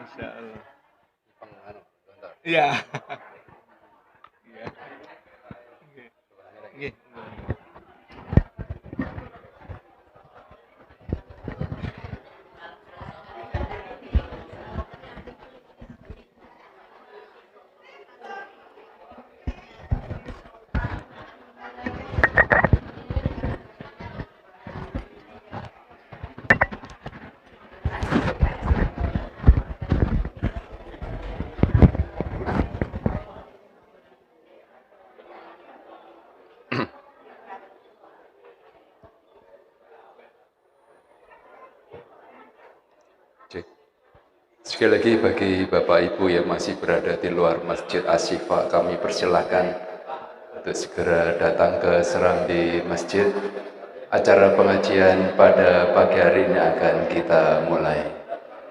Masya Allah. Iya. Iya. Oke. Oke. Cek. Sekali lagi bagi Bapak Ibu yang masih berada di luar Masjid Asy-Syifa, kami persilahkan untuk segera datang ke Serambi Masjid. Acara pengajian pada pagi hari ini akan kita mulai.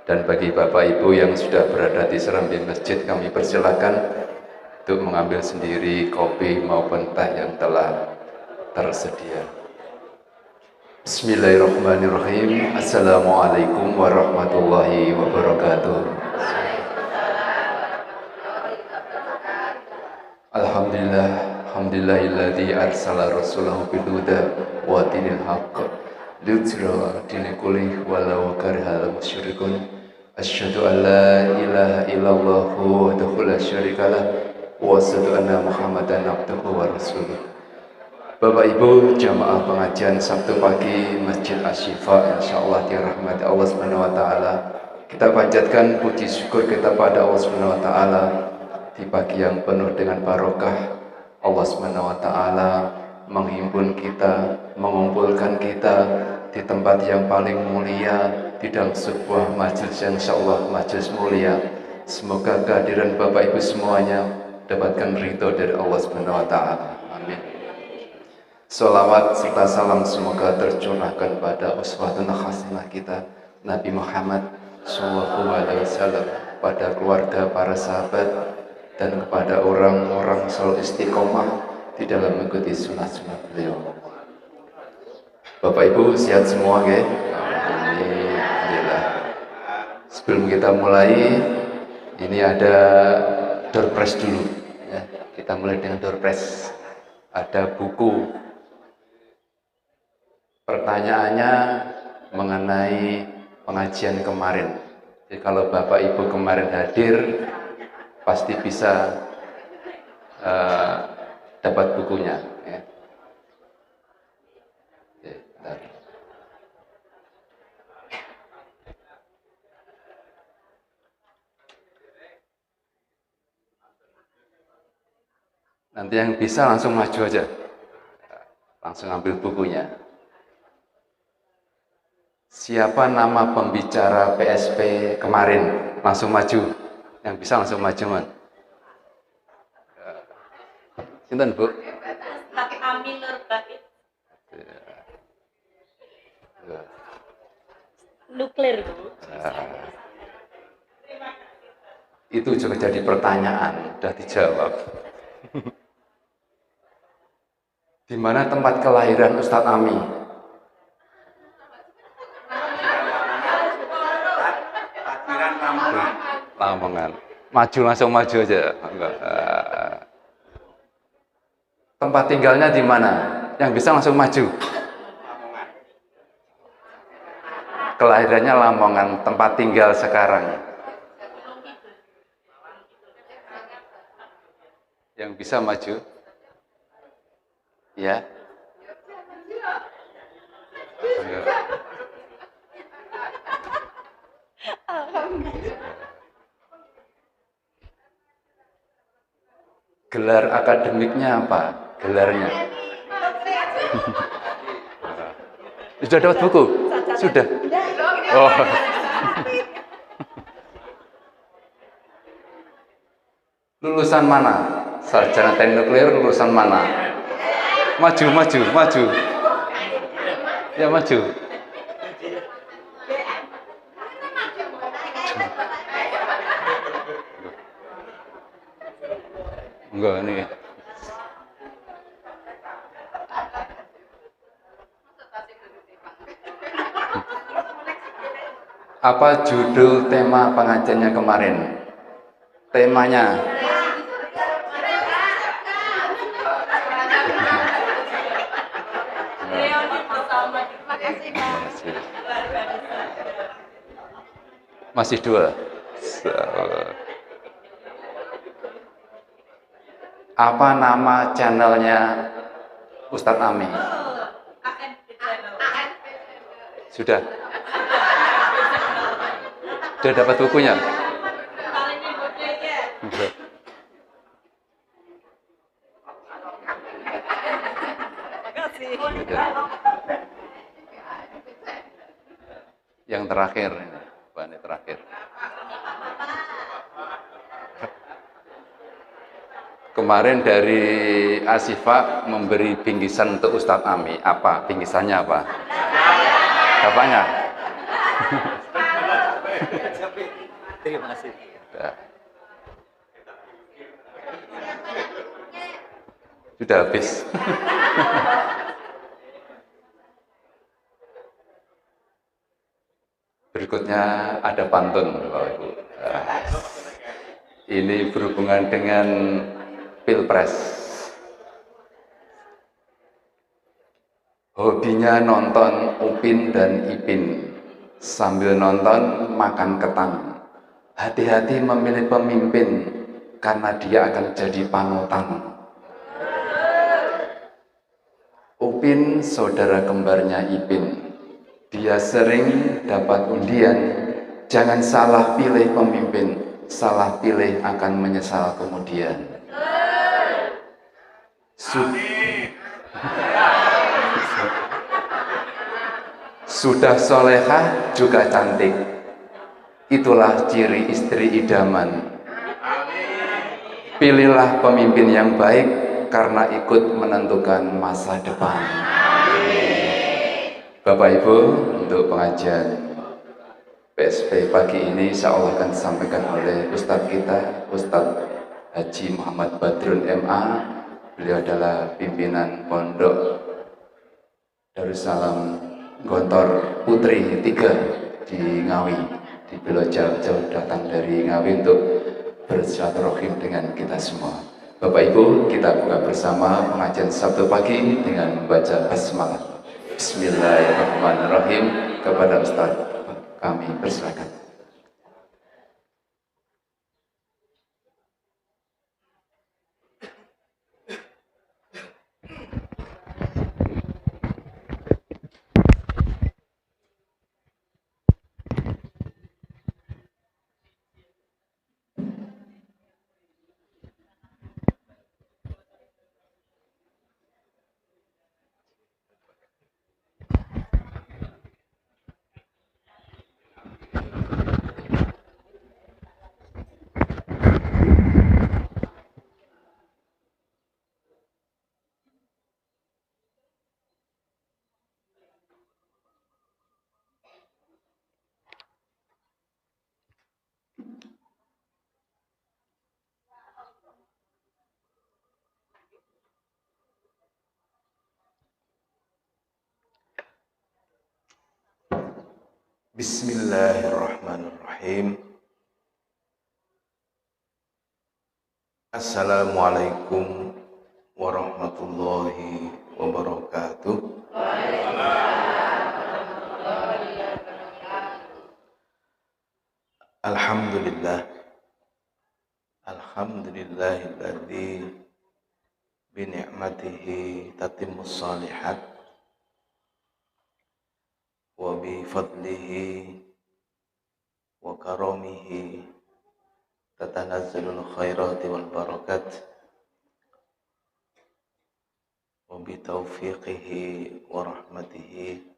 Dan bagi Bapak Ibu yang sudah berada di Serambi Masjid, kami persilahkan untuk mengambil sendiri kopi maupun teh yang telah tersedia. Bismillahirrahmanirrahim. Assalamualaikum warahmatullahi wabarakatuh. Alhamdulillah, alhamdulillahilladzi arsala rasulahu bil huda wa dinil haqq liyudhhirahu 'ala dini kullihi walau karihal musyrikun. Asyhadu an la ilaha illallah wahdahu la syarikalah wa asyhadu anna Muhammadan abduhu wa rasuluh. Bapak Ibu jamaah pengajian Sabtu pagi Masjid Asy-Syifa, insyaallah dirahmati Allah Subhanahu wa taala. Kita panjatkan puji syukur kita pada Allah Subhanahu wa taala di pagi yang penuh dengan barokah. Allah Subhanahu wa taala menghimpun kita, mengumpulkan kita di tempat yang paling mulia, di dalam sebuah majelis yang insyaallah majelis mulia. Semoga kehadiran Bapak Ibu semuanya dapatkan ridho dari Allah Subhanahu wa taala. Amin. Salawat serta salam semoga tercurahkan pada uswatun hasanah kita Nabi Muhammad SAW, pada keluarga, para sahabat, dan kepada orang-orang selalu istiqomah di dalam mengikuti sunnah-sunnah beliau. Bapak Ibu sehat semua, ya? Alhamdulillah. Sebelum kita mulai, ini ada door prize dulu. Ya, kita mulai dengan door prize. Ada buku. Pertanyaannya mengenai pengajian kemarin. Jadi kalau Bapak Ibu kemarin hadir, pasti bisa dapat bukunya. Ya. Oke, bentar. Nanti yang bisa langsung maju aja, langsung ambil bukunya. Siapa nama pembicara PSP kemarin? Langsung maju. Yang bisa langsung maju, Man. Sinten, Bu? Pakai Amin Nur Bait. Nuklir, Bu. Itu juga jadi pertanyaan, sudah dijawab. Di mana tempat kelahiran Ustadz Ami? Lamongan. Maju, langsung maju aja. Enggak. Tempat tinggalnya di mana? Yang bisa langsung maju. Kelahirannya Lamongan, tempat tinggal sekarang. Yang bisa maju? Ya. Enggak. Gelar akademiknya apa? Gelarnya? Sudah dapat buku? Sudah? Oh. Lulusan mana? Sarjana teknik nuklir lulusan mana? Maju, maju, maju. Ya, maju. Enggak, ini. Apa judul tema pengajiannya kemarin? Temanya Reuni bersama. masih dua. Apa nama channelnya Ustadz Ami? Sudah? Sudah dapat bukunya? Yang terakhir ini, ini terakhir. Kemarin dari Asifa memberi bingkisan untuk Ustadz Ami. Apa? Bingkisannya apa? Bapaknya? Terima kasih. Sudah habis. Berikutnya ada pantun, Bapak Ibu. Ini berhubungan dengan Pilpres. Hobinya nonton Upin dan Ipin. Sambil nonton makan ketan. Hati-hati memilih pemimpin karena dia akan jadi panutan. Upin saudara kembarnya Ipin. Dia sering dapat undian. Jangan salah pilih pemimpin. Salah pilih akan menyesal kemudian. Sudah solehah juga cantik. Itulah ciri istri idaman. Pilihlah pemimpin yang baik karena ikut menentukan masa depan. Bapak Ibu, untuk pengajian PSP pagi ini insya Allah akan disampaikan oleh Ustadz kita, Ustadz Haji Muhammad Badrun MA. Beliau adalah pimpinan Pondok Darussalam Gontor Putri 3 di Ngawi. Di beliau jauh-jauh datang dari Ngawi untuk bersilaturahim dengan kita semua. Bapak Ibu, kita buka bersama pengajian Sabtu pagi dengan membaca basmalah. Bismillahirrahmanirrahim. Kepada Ustaz kami persilakan. Bismillahirrahmanirrahim. Assalamualaikum warahmatullahi wabarakatuh. Alhamdulillah. Alhamdulillahilladzi bi ni'matihi tatimmus shalihat wa bi fadlihi wa karamihi tatanazzalul khairati wal barakat wa bi taufiqihi wa rahmatihi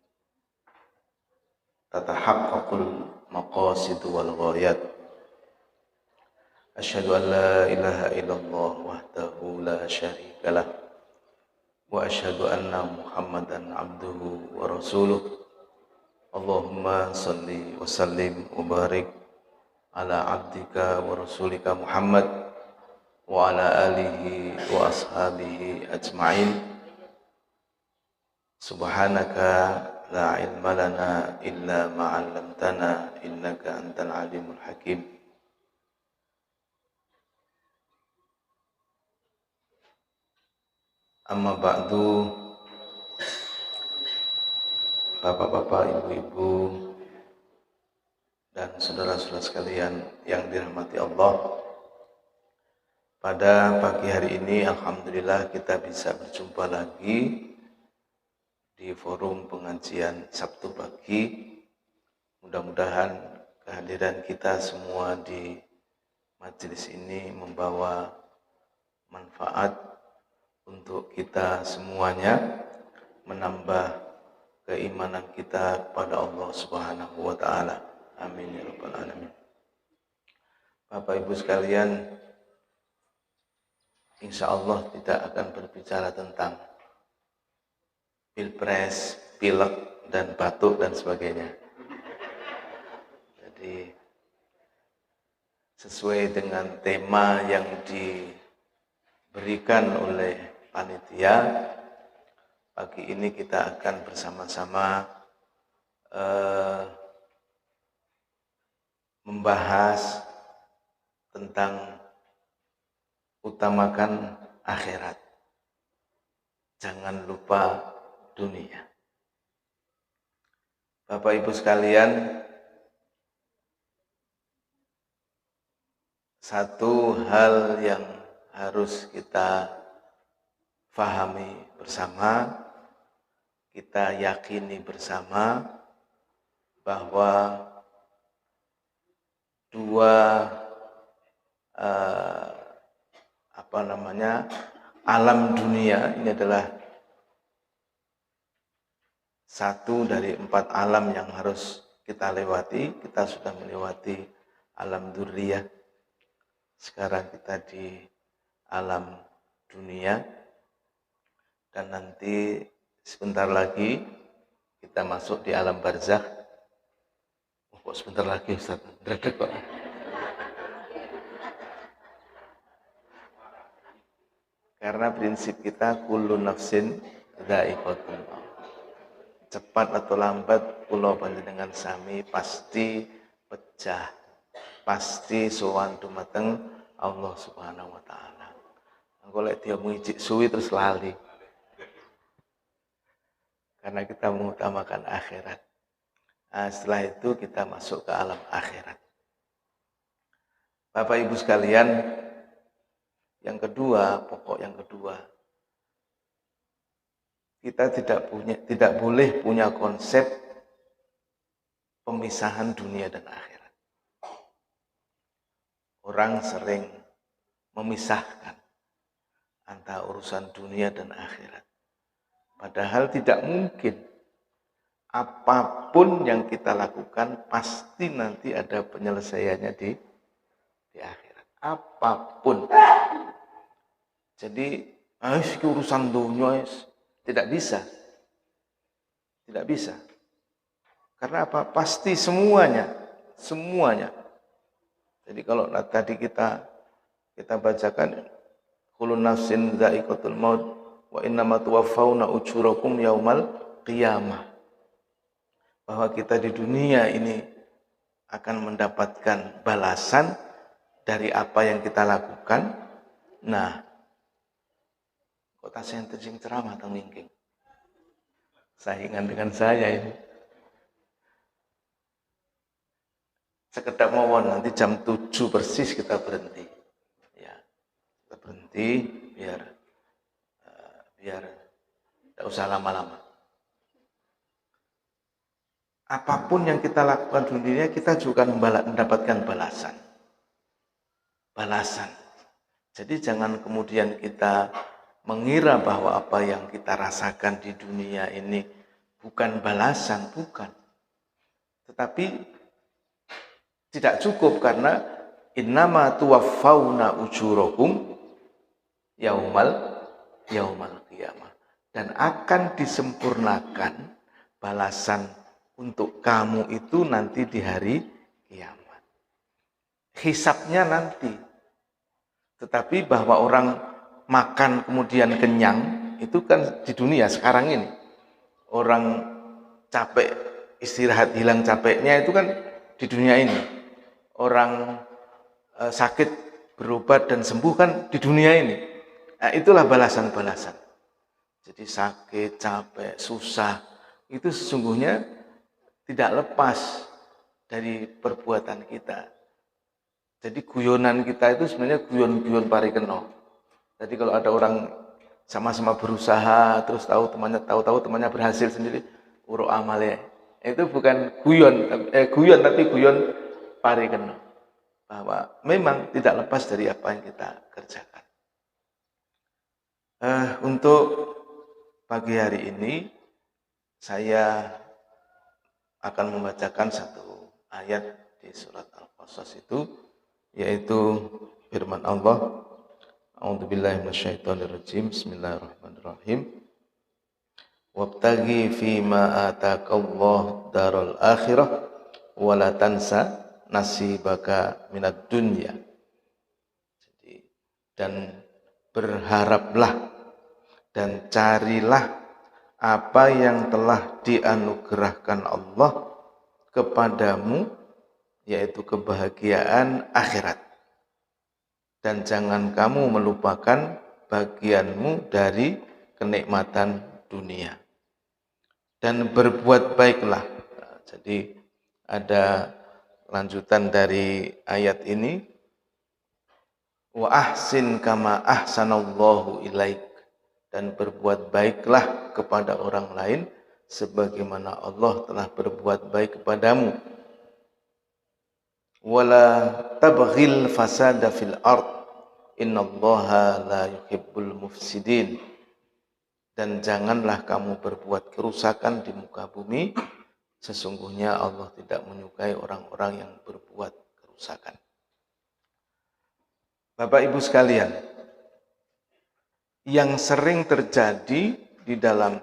tatahaqqaqul maqasid wal ghayat. Asyhadu an la ilaha illallah wahdahu la syarika lah wa asyhadu anna Muhammadan abduhu wa rasuluh. Allahumma salli wa sallim wa barik ala abdika wa rasulika Muhammad wa ala alihi wa ashabihi ajma'in. Subhanaka la ilma lana illa ma 'allamtana innaka antal alimul hakim. Amma ba'du, bapak-bapak, ibu-ibu, dan saudara-saudara sekalian yang dirahmati Allah. Pada pagi hari ini alhamdulillah kita bisa berjumpa lagi di forum pengajian Sabtu pagi. Mudah-mudahan kehadiran kita semua di majelis ini membawa manfaat untuk kita semuanya, menambah keimanan kita kepada Allah Subhanahu wa taala. Amin ya rabbal alamin. Bapak Ibu sekalian, insya Allah tidak akan berbicara tentang pilpres, pilek, dan batuk dan sebagainya. Jadi sesuai dengan tema yang diberikan oleh panitia, pagi ini kita akan bersama-sama membahas tentang utamakan akhirat. Jangan lupa dunia. Bapak Ibu sekalian, satu hal yang harus kita fahami bersama, kita yakini bersama bahwa alam dunia ini adalah satu dari 4 alam yang harus kita lewati. Kita sudah melewati alam dzurriyah. Sekarang kita di alam dunia. Dan nanti sebentar lagi kita masuk di alam barzakh. Oh, kok sebentar lagi Ustaz? Dredeg kok. Karena prinsip kita kullu nafsin dha'iqatul maut. Cepat atau lambat kula panjenengan sami pasti pecah. Pasti sowan dumateng Allah Subhanahu wa taala. Engko lek diomongi cik suwi terus lali. Karena kita mengutamakan akhirat. Nah, setelah itu kita masuk ke alam akhirat. Bapak Ibu sekalian, yang kedua, pokok yang kedua, kita tidak boleh punya konsep pemisahan dunia dan akhirat. Orang sering memisahkan antara urusan dunia dan akhirat. Padahal tidak mungkin. Apapun yang kita lakukan pasti nanti ada penyelesaiannya di akhirat. Apapun. Jadi, urusan dunia tidak bisa. Tidak bisa. Karena apa? Pasti semuanya. Jadi kalau tadi kita bacakan kullu nafsin dha'iqatul maut wa innama tuwaffawna ujurakum yaumal qiyamah. Bahwa kita di dunia ini akan mendapatkan balasan dari apa yang kita lakukan. Nah, kok tasih enten ceramah atau mingking? Saingan dengan saya ini. Sekedap mawon nanti jam 7 persis kita berhenti. Ya, kita berhenti biar tidak usah lama-lama. Apapun yang kita lakukan di dunia, kita juga mendapatkan balasan. Jadi jangan kemudian kita mengira bahwa apa yang kita rasakan di dunia ini bukan balasan, bukan. Tetapi tidak cukup karena innama tuwaffawna ujurakum yaumal qiyamah, dan akan disempurnakan balasan untuk kamu itu nanti di hari kiamat. Hisabnya nanti. Tetapi bahwa orang makan kemudian kenyang itu kan di dunia sekarang ini. Orang capek, istirahat, hilang capeknya itu kan di dunia ini. Orang sakit berobat dan sembuh kan di dunia ini. Nah, itulah balasan-balasan. Jadi sakit, capek, susah itu sesungguhnya tidak lepas dari perbuatan kita. Jadi guyonan kita itu sebenarnya guyon-guyon parikeno. Jadi kalau ada orang sama-sama berusaha terus tahu-tahu temannya berhasil sendiri, uruk amale. Itu bukan guyon tapi guyon parikeno. Bahwa memang tidak lepas dari apa yang kita kerjakan. Untuk pagi hari ini saya akan membacakan satu ayat di surat Al-Qasas itu, yaitu firman Allah, A'udzubillahi minasyaitonirrajim, Bismillahirrahmanirrahim. Wabtaghi fima ataqallahu daral akhirah wa la tansa nasibaka minad dunya. Jadi, dan berharaplah dan carilah apa yang telah dianugerahkan Allah kepadamu, yaitu kebahagiaan akhirat. Dan jangan kamu melupakan bagianmu dari kenikmatan dunia. Dan berbuat baiklah. Nah, jadi ada lanjutan dari ayat ini. Wa ahsin kama ahsanallahu ilaik. Dan berbuat baiklah kepada orang lain sebagaimana Allah telah berbuat baik kepadamu. Wala tabghil fasada fil ard innallaha la yuhibbul mufsidin. Dan janganlah kamu berbuat kerusakan di muka bumi, sesungguhnya Allah tidak menyukai orang-orang yang berbuat kerusakan. Bapak Ibu sekalian, yang sering terjadi di dalam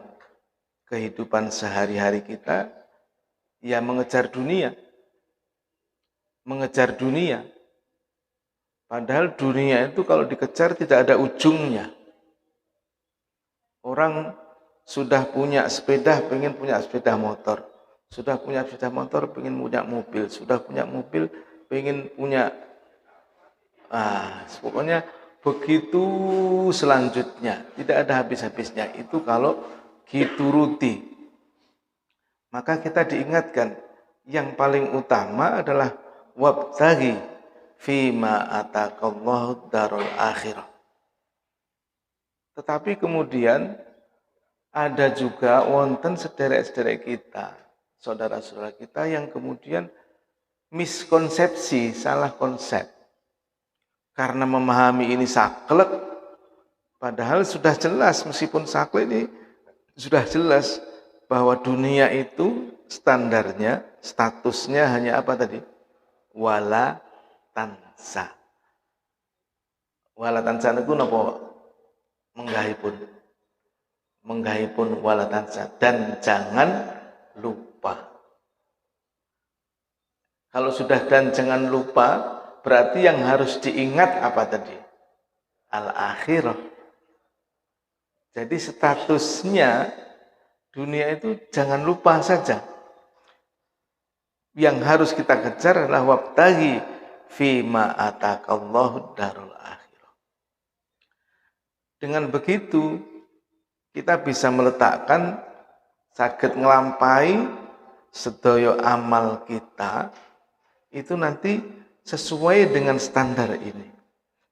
kehidupan sehari-hari kita, ya mengejar dunia. Mengejar dunia. Padahal dunia itu kalau dikejar tidak ada ujungnya. Orang sudah punya sepeda, pengen punya sepeda motor. Sudah punya sepeda motor, pengen punya mobil. Sudah punya mobil, pengen punya... pokoknya begitu selanjutnya, tidak ada habis-habisnya. Itu kalau dituruti. Maka kita diingatkan, yang paling utama adalah wabtaghi fima ataqallahu darul akhirah. Tetapi kemudian ada juga wonten sederek-sederek kita, saudara-saudara kita yang kemudian miskonsepsi, salah konsep. Karena memahami ini saklek, padahal sudah jelas, meskipun saklek ini sudah jelas bahwa dunia itu standarnya, statusnya hanya apa tadi? Wala tansa. Wala tansa itu napa? Menggahipun wala tansa. Dan jangan lupa. Kalau sudah dan jangan lupa, berarti yang harus diingat apa tadi? Al-akhirah. Jadi statusnya dunia itu jangan lupa saja. Yang harus kita kejar adalah wabtaghi fima ataqallahu darul akhirah. Dengan begitu kita bisa meletakkan saged nglampahi sedaya amal kita itu nanti sesuai dengan standar ini,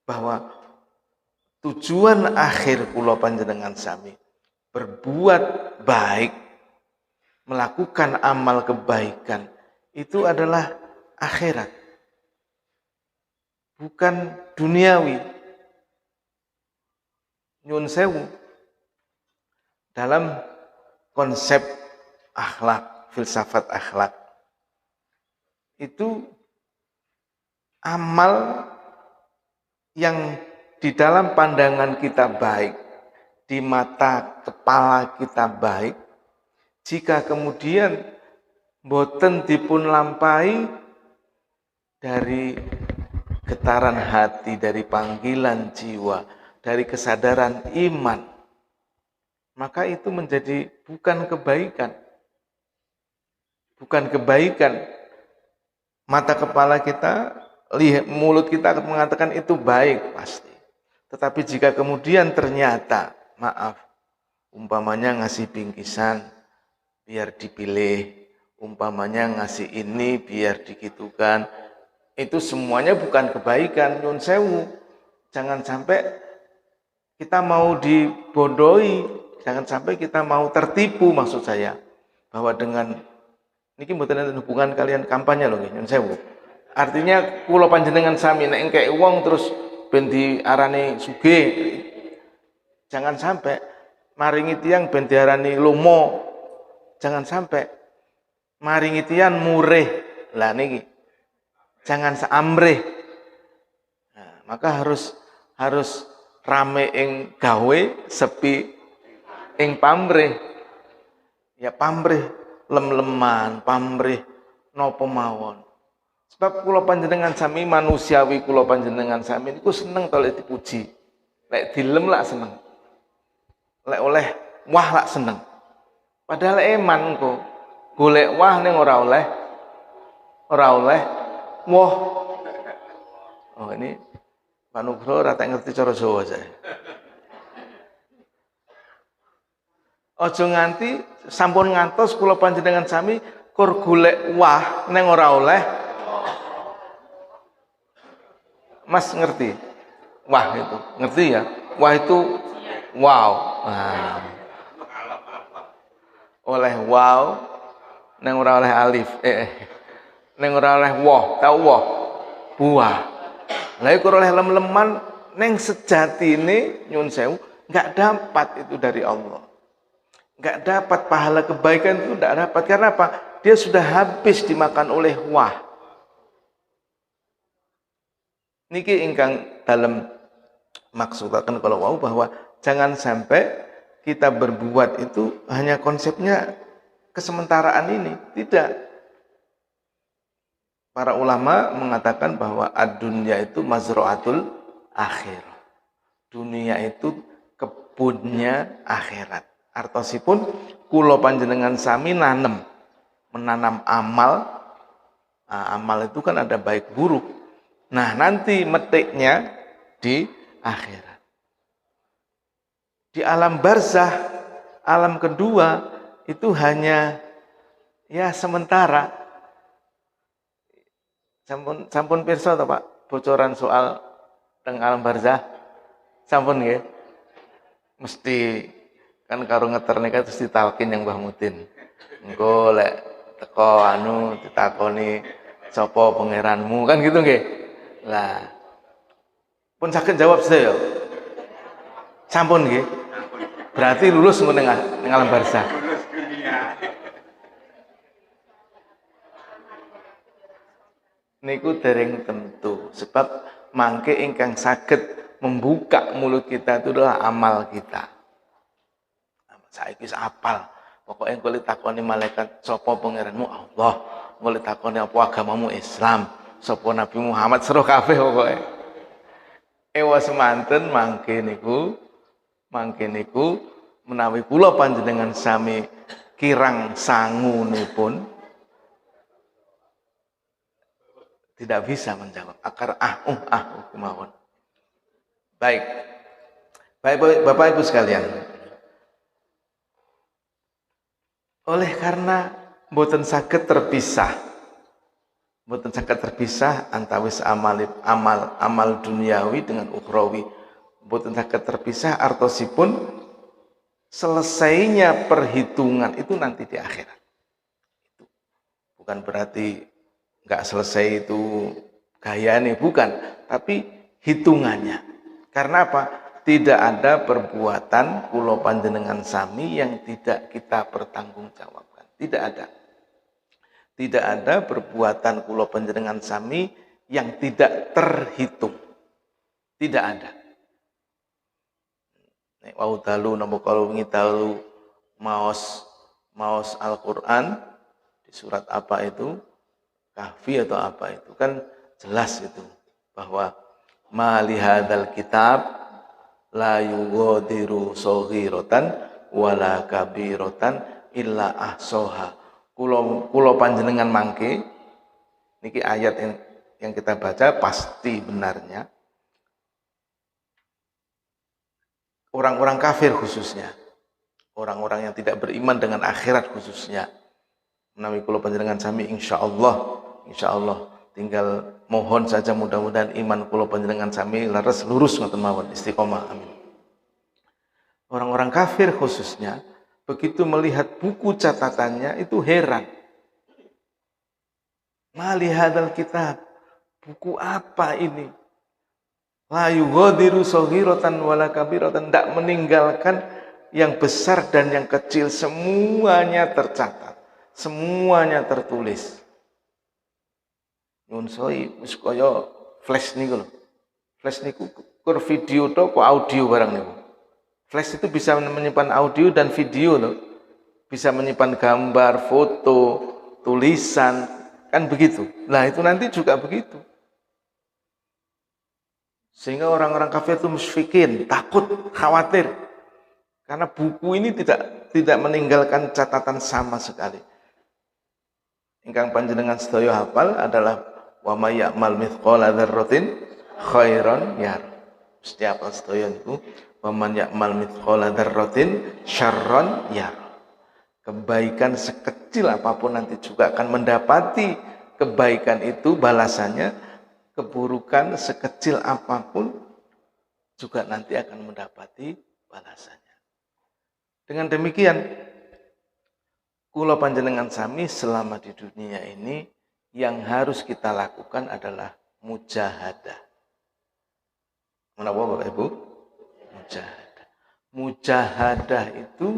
bahwa tujuan akhir kula panjenengan sami berbuat baik, melakukan amal kebaikan itu adalah akhirat, bukan duniawi. Nyun sewu, dalam konsep akhlak, filsafat akhlak itu amal yang di dalam pandangan kita baik, di mata kepala kita baik, jika kemudian boten dipun lampahi dari getaran hati, dari panggilan jiwa, dari kesadaran iman, maka itu menjadi bukan kebaikan. bukan kebaikan. Mata kepala kita, mulut kita akan mengatakan itu baik pasti. Tetapi jika kemudian ternyata, maaf, umpamanya ngasih bingkisan biar dipilih, umpamanya ngasih ini biar digitukan, itu semuanya bukan kebaikan. Nyun sewu, jangan sampai kita mau dibodohi, jangan sampai kita mau tertipu, maksud saya. Bahwa dengan niki mboten enten hubungan kalian kampanye lho nggih, nyun sewu. Artinya kula panjenengan sami nek engkek wong terus ben diarani sugih. Jangan sampai maringi tiyang ben diarani lomo. Jangan sampai maringi tiyang murih. Lah niki. Jangan saamrih. Nah, maka harus rame ing gawe, sepi ing pamrih. Ya pamrih lem-leman, pamrih napa mawon. Sebab kula panjenengan sami manusiawi, kula panjenengan sami niku seneng to lek dipuji. Lek dilem lak seneng. Lek oleh wah lak seneng. Padahal eman kok golek wah ning ora oleh wah. Oh ini Pak Nugroho ora tak ngerti cara Jawa saya. Aja nganti sampun ngantos kula panjenengan sami kur golek wah ning ora oleh. Mas ngerti? Wah itu, ngerti ya? Wah itu wow. Nah. Oleh wow ning ora oleh alif. Ning ora oleh wah, tau wah? Buah. Lah iku oleh lem-leman ning sejatine nyun sewu enggak dapat itu dari Allah. Enggak dapat pahala kebaikan itu enggak dapat. Karena apa? Dia sudah habis dimakan oleh wah. Niki ingkang dalam maksudaken kalau wau bahwa jangan sampai kita berbuat itu hanya konsepnya kesementaraan ini. Tidak. Para ulama mengatakan bahwa ad-dunya itu mazra'atul akhir. Dunia itu kebunnya akhirat. Artosipun kula panjenengan sami menanam amal. Nah, amal itu kan ada baik buruk. Nah, nanti metiknya di akhirat. Di alam barzah, alam kedua itu hanya ya sementara. Sampun pirsa to Pak, bocoran soal teng alam barzah. Sampun nggih. Mesti kan karo ngeterne terus ditalkin yang Mbah Mutin. Engko lek teko ditakoni sapa pangeranmu kan gitu nggih. Lah pun saged jawab sedaya. Sampun nggih. Berarti lulus ning alam barzah. Niku dereng tentu sebab mangke ingkang saged membuka mulut kita itu adalah amal kita. Saiki wis apal. Pokoke engko ditakoni malaikat sapa pangeranmu Allah, engko ditakoni apa agamamu Islam, sapa Nabi Muhammad seru kabeh pokoke. Ewa semanten mangke niku menawi kula panjenengan sami kirang sangunipun tidak bisa menjawab akar kemauan. Baik Bapak Ibu sekalian. Oleh karena mboten saged terpisah antawis amal duniawi dengan ukhrawi. Mboten saged terpisah artosipun selesainya perhitungan itu nanti di akhirat. Itu bukan berarti enggak selesai itu gayane, bukan, tapi hitungannya. Karena apa? Tidak ada perbuatan kula panjenengan sami yang tidak kita pertanggungjawabkan. Tidak ada. Tidak ada perbuatan kula panjenengan sami yang tidak terhitung. Tidak ada. Nek wau dalu napa kalau wingi dalu maos Al-Qur'an di surat apa itu? Kahfi atau apa itu? Kan jelas itu bahwa ma li hadzal kitab la yughadiru shaghiratan wala kabiratan illa ahsaha Kulo panjenengan mangke niki ayat yang kita baca pasti benarnya orang-orang kafir khususnya, orang-orang yang tidak beriman dengan akhirat khususnya, menawi kulo panjenengan sami insyaallah tinggal mohon saja mudah-mudahan iman kulo panjenengan sami laras lurus ngoten mawon istiqomah amin. Orang-orang kafir khususnya begitu melihat buku catatannya itu heran. Mali hadal kitab, buku apa ini? La yughadiru shaghiratan wala kabiratan, tidak meninggalkan yang besar dan yang kecil, semuanya tercatat, semuanya tertulis. Nyun soi wis kaya flash niku lho. Flash niku kur video to kok audio barang niku. Flash itu bisa menyimpan audio dan video loh. Bisa menyimpan gambar, foto, tulisan, kan begitu. Nah itu nanti juga begitu. Sehingga orang-orang kafir itu musyfikin, takut, khawatir. Karena buku ini tidak meninggalkan catatan sama sekali. Ingkang panjenengan sedaya hafal adalah wa may ya'mal mithqala dzarratin khairan yar. Setiap sedaya itu wa man ya'mal mithqala dzarratin syarran yar. Kebaikan sekecil apapun nanti juga akan mendapati kebaikan itu balasannya, keburukan sekecil apapun juga nanti akan mendapati balasannya. Dengan demikian, kula panjenengan sami selama di dunia ini yang harus kita lakukan adalah mujahadah. Menapa Bapak Ibu? Mujahadah. Mujahadah itu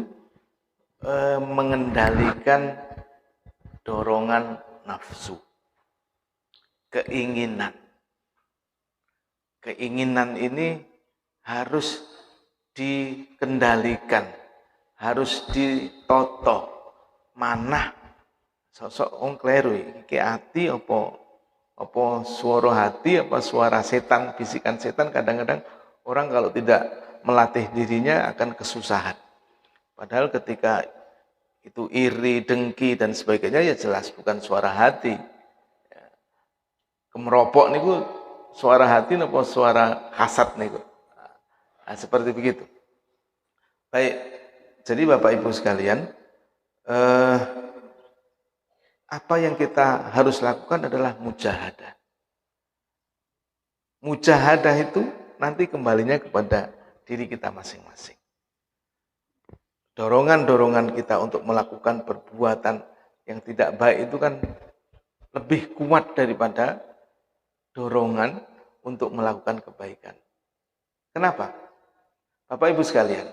mengendalikan dorongan nafsu, keinginan. Keinginan ini harus dikendalikan, harus ditoto. Manah sosok wong kleru iki ati apa suara hati, apa suara setan, bisikan setan. Kadang-kadang orang kalau tidak melatih dirinya akan kesusahan. Padahal ketika itu iri, dengki dan sebagainya ya jelas bukan suara hati. Kemeropok niku suara hati napa suara hasad niku. Nah, seperti begitu. Baik, jadi Bapak Ibu sekalian, apa yang kita harus lakukan adalah mujahadah. Mujahadah itu nanti kembalinya kepada diri kita masing-masing. Dorongan-dorongan kita untuk melakukan perbuatan yang tidak baik itu kan lebih kuat daripada dorongan untuk melakukan kebaikan. Kenapa? Bapak Ibu sekalian,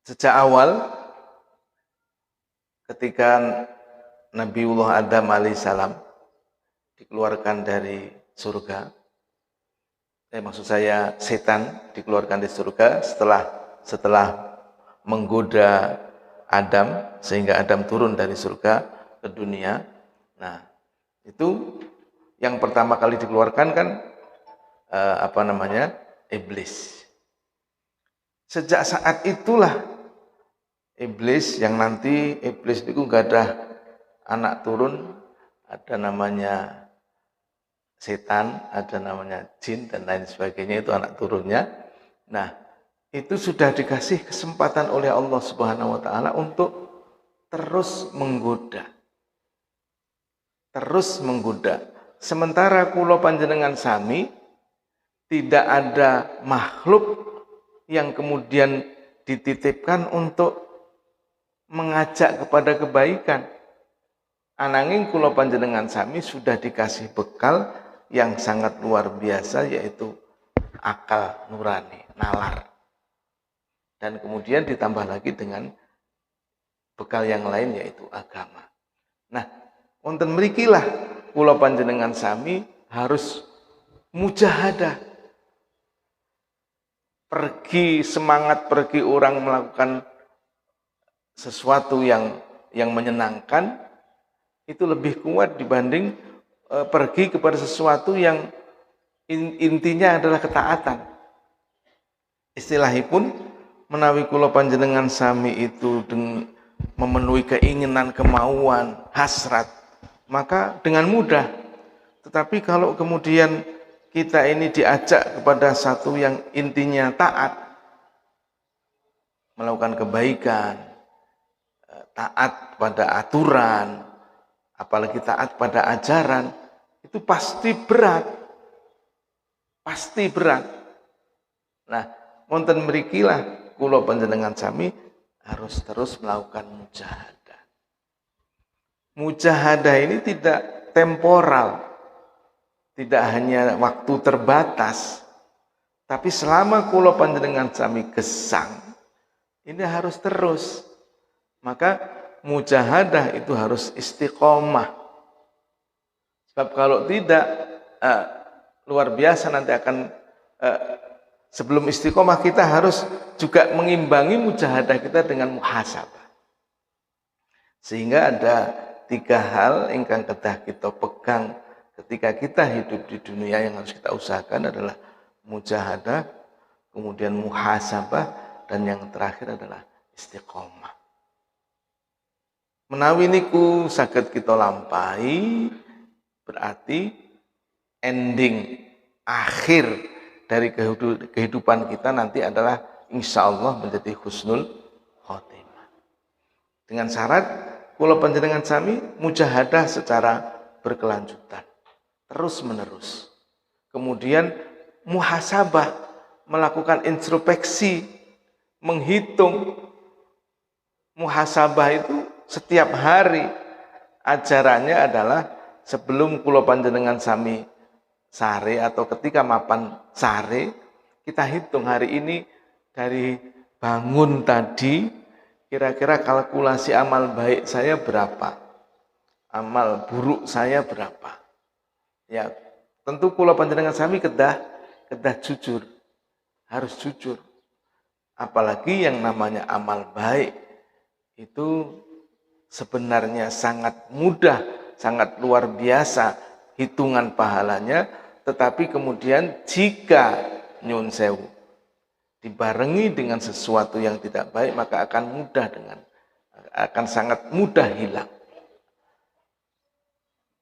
sejak awal ketika Nabiullah Adam alaihissalam dikeluarkan dari surga, maksud saya setan dikeluarkan dari surga setelah menggoda Adam sehingga Adam turun dari surga ke dunia. Nah, itu yang pertama kali dikeluarkan kan iblis. Sejak saat itulah iblis yang nanti iblis itu gak ada anak turun, ada namanya setan, ada namanya jin dan lain sebagainya, itu anak turunnya. Nah, itu sudah dikasih kesempatan oleh Allah Subhanahu wa taala untuk terus menggoda. Terus menggoda. Sementara kula panjenengan sami tidak ada makhluk yang kemudian dititipkan untuk mengajak kepada kebaikan. Ananging kula panjenengan sami sudah dikasih bekal yang sangat luar biasa, yaitu akal nurani, nalar. Dan kemudian ditambah lagi dengan bekal yang lain, yaitu agama. Nah, wonten mrikilah kula panjenengan sami harus mujahadah. Semangat pergi orang melakukan sesuatu yang menyenangkan itu lebih kuat dibanding pergi kepada sesuatu yang intinya adalah ketaatan. Istilahipun menawi kula panjenengan sami itu memenuhi keinginan, kemauan, hasrat, maka dengan mudah. Tetapi kalau kemudian kita ini diajak kepada satu yang intinya taat, melakukan kebaikan, taat pada aturan, apalagi taat pada ajaran, itu pasti berat. Pasti berat. Nah, wonten mrikilah kula panjenengan sami harus terus melakukan mujahadah. Mujahadah ini tidak temporal, tidak hanya waktu terbatas, tapi selama kula panjenengan sami gesang, ini harus terus. Maka mujahadah itu harus istiqomah. Sebab kalau tidak, luar biasa nanti akan sebelum istiqomah kita harus juga mengimbangi mujahadah kita dengan muhasabah. Sehingga ada 3 hal ingkang kedah kita pegang ketika kita hidup di dunia yang harus kita usahakan adalah mujahadah, kemudian muhasabah, dan yang terakhir adalah istiqomah. Menawi niku saged kita lampahi, berarti ending akhir dari kehidupan kita nanti adalah insya Allah menjadi husnul khotimah. Dengan syarat kula panjenengan sami mujahadah secara berkelanjutan, terus menerus. Kemudian muhasabah, melakukan introspeksi, menghitung. Muhasabah itu setiap hari ajarannya adalah sebelum kula panjenengan sami sare atau ketika mapan sare, kita hitung hari ini dari bangun tadi kira-kira kalkulasi amal baik saya berapa, amal buruk saya berapa. Ya, tentu kula panjenengan sami kedah jujur, harus jujur. Apalagi yang namanya amal baik itu sebenarnya sangat mudah, sangat luar biasa hitungan pahalanya, tetapi kemudian jika nyun sewu dibarengi dengan sesuatu yang tidak baik, maka akan sangat mudah hilang.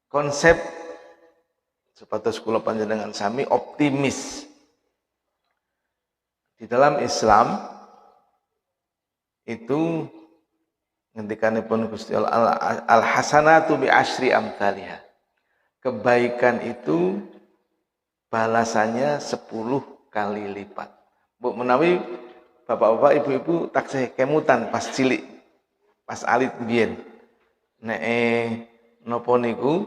Konsep sepatus kula panjenengan sami optimis. Di dalam Islam itu ngendikanipun Gusti Allah al-hasanatu bi asyri amthaliha. Kebaikan itu balasannya 10 kali lipat. Bu menawi bapak-bapak, ibu-ibu taksih kemutan pas cilik, pas alit biyen. Nek napa niku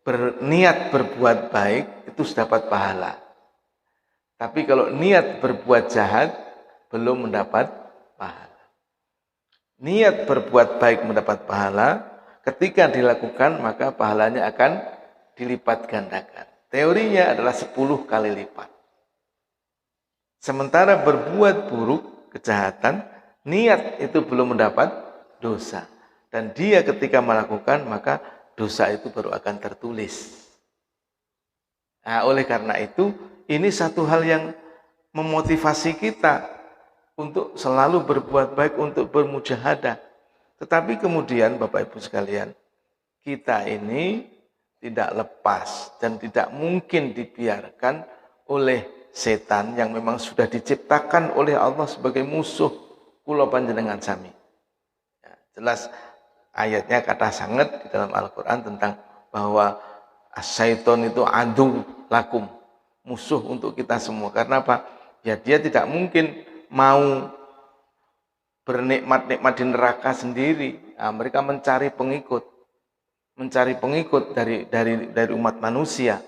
berniat berbuat baik itu dapat pahala. Tapi kalau niat berbuat jahat belum mendapat pahala. Niat berbuat baik mendapat pahala, ketika dilakukan maka pahalanya akan dilipat gandakan. Teorinya adalah 10 kali lipat. Sementara berbuat buruk, kejahatan, niat itu belum mendapat dosa. Dan dia ketika melakukan, maka dosa itu baru akan tertulis. Nah, oleh karena itu, ini satu hal yang memotivasi kita untuk selalu berbuat baik, untuk bermujahadah. Tetapi kemudian Bapak Ibu sekalian, kita ini tidak lepas dan tidak mungkin dibiarkan oleh setan yang memang sudah diciptakan oleh Allah sebagai musuh kula panjenengan sami. Ya, jelas ayatnya kata sangat di dalam Al-Quran tentang bahwa syaiton itu adu lakum, musuh untuk kita semua. Karena apa? Ya dia tidak mungkin mau bernikmat-nikmat di neraka sendiri. Nah, mereka mencari pengikut dari umat manusia,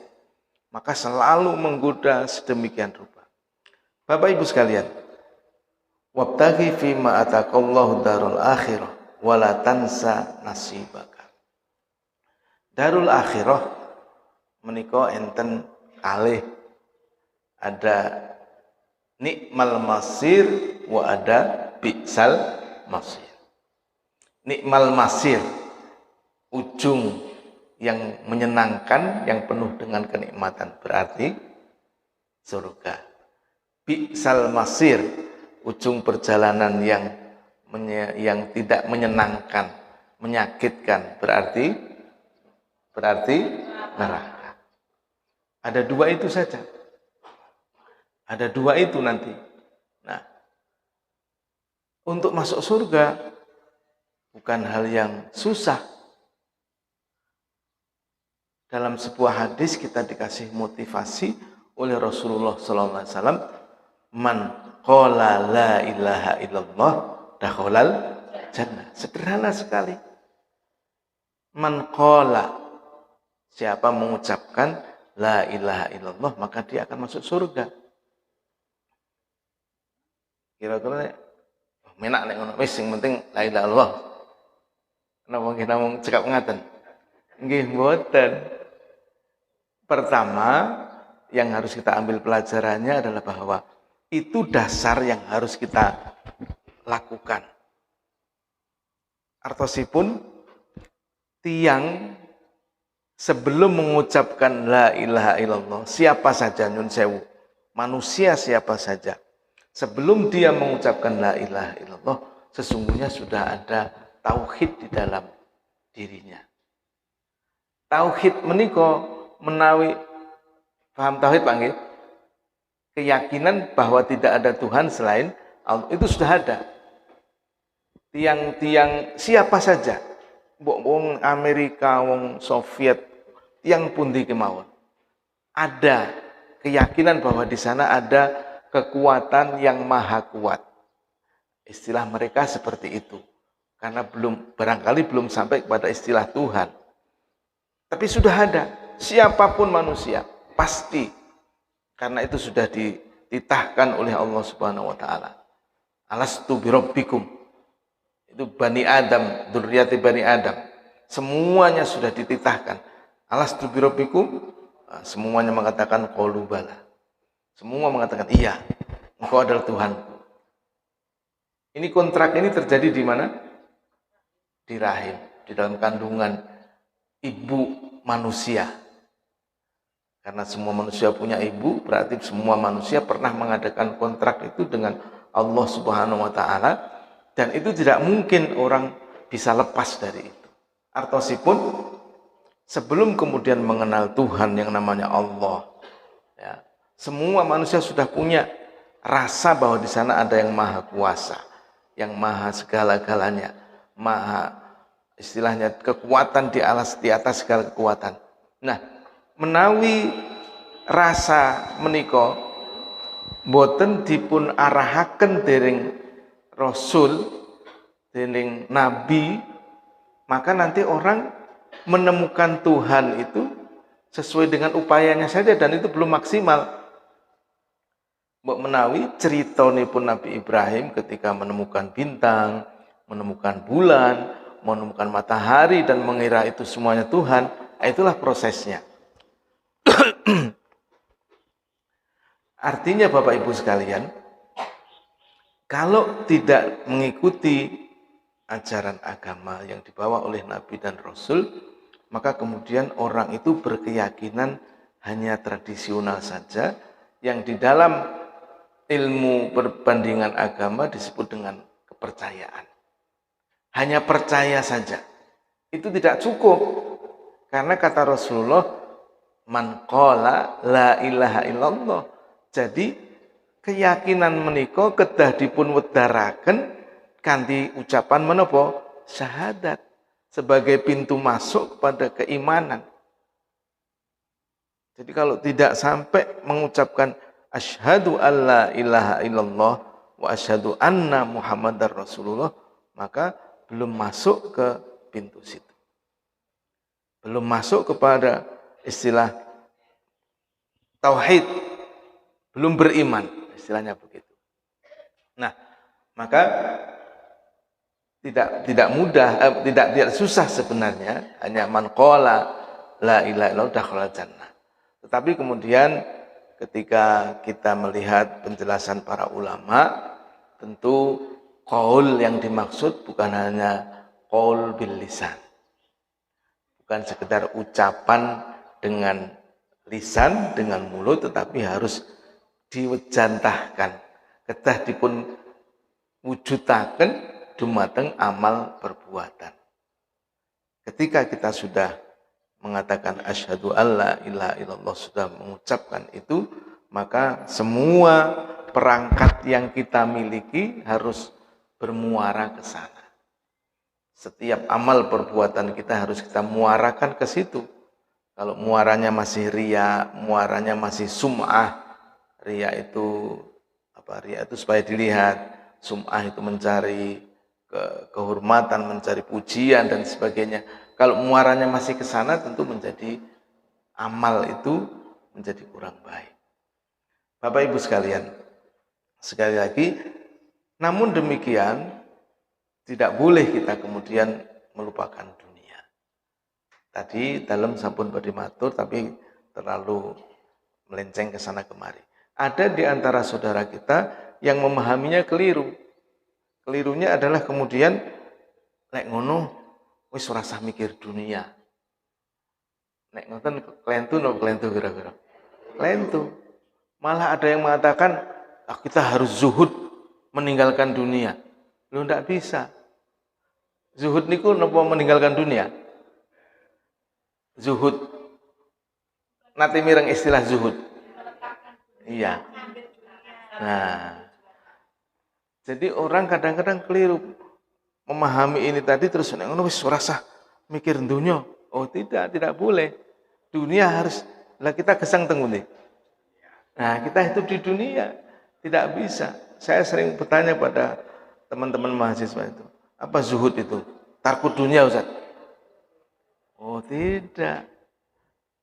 maka selalu menggoda sedemikian rupa. Bapak Ibu sekalian, wabtaghi fima ataqallahu darul akhirah wala tansa nasibaka. Darul akhirah menika enten kalih, ada nikmal masir wa ada bi'sal masir. Nikmal masir, ujung yang menyenangkan, yang penuh dengan kenikmatan, berarti surga. Bi'sal masir, ujung perjalanan yang yang tidak menyenangkan, menyakitkan, berarti neraka. Ada dua itu saja. Ada dua itu nanti. Nah, untuk masuk surga bukan hal yang susah. Dalam sebuah hadis kita dikasih motivasi oleh Rasulullah SAW, man qala la ilaha illallah dakhalal jannah. Sederhana sekali. Man qala, siapa mengucapkan la ilaha illallah maka dia akan masuk surga. Kira-kira menak nek ngono wis sing penting la ilaha illallah. Napa kita mung cekap ngaten? Nggih mboten. Pertama yang harus kita ambil pelajarannya adalah bahwa itu dasar yang harus kita lakukan. Artosipun tiang sebelum mengucapkan la ilaha illallah, siapa saja nyun sewu, manusia siapa saja, sebelum dia mengucapkan la ilaha illallah, sesungguhnya sudah ada tauhid di dalam dirinya. Tauhid menika menawi, paham tauhid Pak nggih? Keyakinan bahwa tidak ada Tuhan selain Allah, itu sudah ada. Tiang-tiang siapa saja, wong Amerika, wong Soviet, tiang pundi kemawon, ada keyakinan bahwa di sana ada kekuatan yang maha kuat. Istilah mereka seperti itu, karena barangkali belum sampai kepada istilah Tuhan. Tapi sudah ada, siapapun manusia pasti, karena itu sudah dititahkan oleh Allah Subhanahu wa taala. Alastu birabbikum, itu Bani Adam, dzurriyyati Bani Adam, semuanya sudah dititahkan. Alastu birabbikum, semuanya mengatakan qalu bala. Semua mengatakan iya, engkau adalah Tuhanku. Ini kontrak ini terjadi di mana? Di rahim, di dalam kandungan ibu manusia. Karena semua manusia punya ibu, berarti semua manusia pernah mengadakan kontrak itu dengan Allah Subhanahu wa taala, dan itu tidak mungkin orang bisa lepas dari itu. Artosipun sebelum kemudian mengenal Tuhan yang namanya Allah, ya, semua manusia sudah punya rasa bahwa di sana ada yang maha kuasa, yang maha segala-galanya, maha, istilahnya kekuatan di atas segala kekuatan. Nah, menawi rasa menika boten dipun arahaken dening Rasul, dening Nabi, maka nanti orang menemukan Tuhan itu sesuai dengan upayanya saja, dan itu belum maksimal. Mbok menawi critanipun Nabi Ibrahim ketika menemukan bintang, menemukan bulan, menemukan matahari dan mengira itu semuanya Tuhan, itulah prosesnya. Artinya Bapak Ibu sekalian, kalau tidak mengikuti ajaran agama yang dibawa oleh Nabi dan Rasul, maka kemudian orang itu berkeyakinan hanya tradisional saja, yang di dalam ilmu perbandingan agama disebut dengan kepercayaan. Hanya percaya saja. Itu tidak cukup. Karena kata Rasulullah, man qala la ilaha illallah. Jadi keyakinan menika kedah dipun wedharaken kanthi ucapan menapa? Syahadat, sebagai pintu masuk kepada keimanan. Jadi kalau tidak sampai mengucapkan asyhadu alla ilaha illallah wa asyhadu anna muhammadar rasulullah, maka belum masuk ke pintu situ. Belum masuk kepada istilah tauhid, belum beriman, istilahnya begitu. Nah, maka tidak mudah, tidak susah sebenarnya, hanya man qala la ilaha illallah dakhala jannah. Tetapi kemudian ketika kita melihat penjelasan para ulama, tentu qaul yang dimaksud bukan hanya qaul bil lisan. Bukan sekedar ucapan dengan lisan, dengan mulut, tetapi harus diwejantahkan, kedah dipun wujudaken, dumateng amal perbuatan. Ketika kita sudah mengatakan asyhadu alla ilaha illallah, sudah mengucapkan itu, maka semua perangkat yang kita miliki harus bermuara ke sana. Setiap amal perbuatan kita harus kita muarakan ke situ. Kalau muaranya masih riya, muaranya masih sum'ah. Riya itu apa? Riya itu supaya dilihat, sum'ah itu mencari kehormatan, mencari pujian dan sebagainya. Kalau muaranya masih ke sana, tentu menjadi amal itu menjadi kurang baik. Bapak Ibu sekalian, sekali lagi, namun demikian tidak boleh kita kemudian melupakan dunia. Tadi dalam sampun badhe matur tapi terlalu melenceng ke sana kemari. Ada di antara saudara kita yang memahaminya keliru. Kelirunya adalah kemudian nek ngono wis ora usah mikir dunia. Nek ngoten klentu no klentu kira-kira. Klentu. Malah ada yang mengatakan kita harus zuhud meninggalkan dunia. Lu ndak bisa. Zuhud niku napa meninggalkan dunia? Zuhud. Nanti mireng istilah zuhud. Iya. Nah. Jadi orang kadang-kadang keliru memahami ini tadi terus ngono wis ora usah mikir dunia. Oh tidak boleh. Dunia harus lah kita gesang tengune. Nah, kita hidup di dunia tidak bisa. Saya sering bertanya pada teman-teman mahasiswa itu, apa zuhud itu? Takut dunia, Ustaz? Oh, tidak.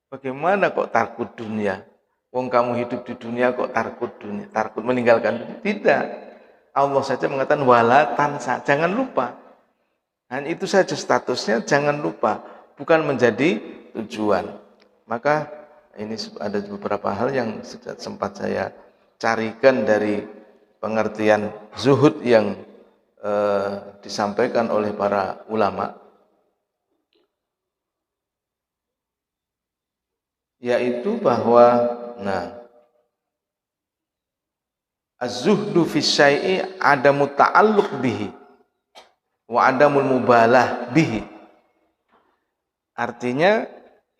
Bagaimana kok takut dunia? Wong kamu hidup di dunia kok takut dunia, takut meninggalkan dunia? Tidak. Allah saja mengatakan wala tansa, jangan lupa. Dan itu saja statusnya, jangan lupa, bukan menjadi tujuan. Maka ini ada beberapa hal yang sempat saya carikan dari pengertian zuhud yang disampaikan oleh para ulama, yaitu bahwa az-zuhdu fi syai'i adamu ta'alluq bihi wa adamul mubalah bihi. Artinya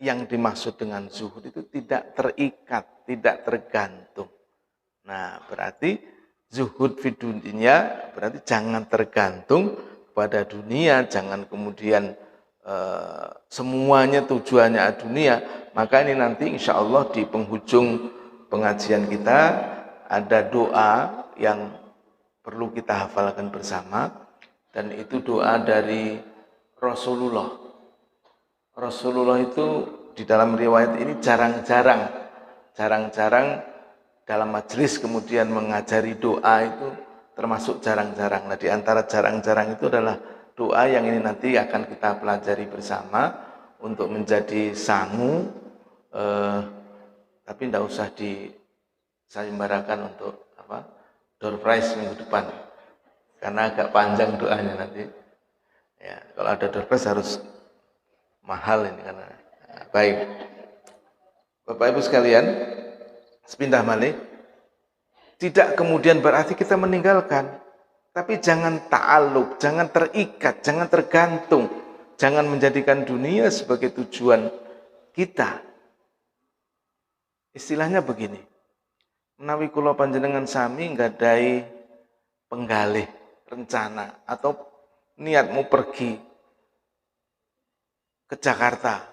yang dimaksud dengan zuhud itu tidak terikat, tidak tergantung. Nah, berarti zuhud fi dunia berarti jangan tergantung pada dunia, jangan kemudian semuanya tujuannya dunia. Maka ini nanti insya Allah di penghujung pengajian kita ada doa yang perlu kita hafalkan bersama, dan itu doa dari Rasulullah. Rasulullah itu di dalam riwayat ini jarang-jarang dalam majelis kemudian mengajari doa, itu termasuk jarang-jarang. Nah, di antara jarang-jarang itu adalah doa yang ini nanti akan kita pelajari bersama untuk menjadi sangu, tapi tidak usah disayembarakan untuk door prize minggu depan, karena agak panjang doanya nanti. Ya, kalau ada door prize harus mahal ini karena baik. Bapak Ibu sekalian, sepindah malih, tidak kemudian berarti kita meninggalkan, tapi jangan ta'aluk, jangan terikat, jangan tergantung, jangan menjadikan dunia sebagai tujuan kita. Istilahnya begini, menawi kula panjenengan sami nggadai penggalih rencana atau niat mau pergi ke Jakarta,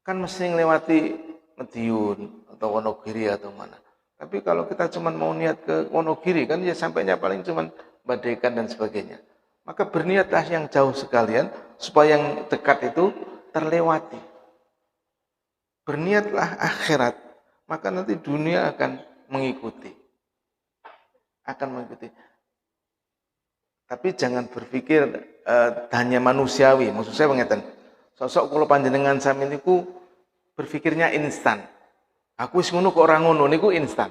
kan mesti ngelewati Madiun atau Wonogiri atau mana. Tapi kalau kita cuma mau niat ke Wonogiri, kan ya sampainya paling cuma Badekan dan sebagainya. Maka berniatlah yang jauh sekalian supaya yang dekat itu terlewati. Berniatlah akhirat, maka nanti dunia akan mengikuti. Tapi jangan berpikir hanya manusiawi. Maksud saya mengatakan, sosok kula panjenengan sami niku berpikirnya instan. Aku wis ngono kok ora ngono niku instan.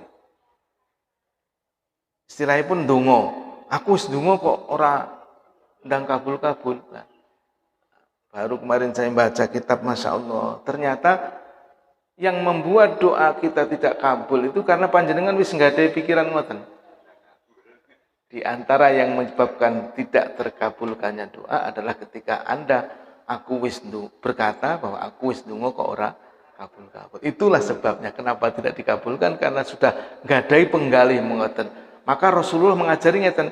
Istilahipun donga. Aku wis donga kok ora ndang kabul-kabul. Nah, baru kemarin saya baca kitab, Masya Allah, ternyata yang membuat doa kita tidak kabul itu karena panjenengan wis nggak ada pikiran ngoten. Di antara yang menyebabkan tidak terkabulkannya doa adalah ketika aku wis berkata bahwa aku wis ndonga kok ora kabul-kabul. Itulah sebabnya kenapa tidak dikabulkan, karena sudah gadai penggalih mengoten. Maka Rasulullah mengajari ngeten,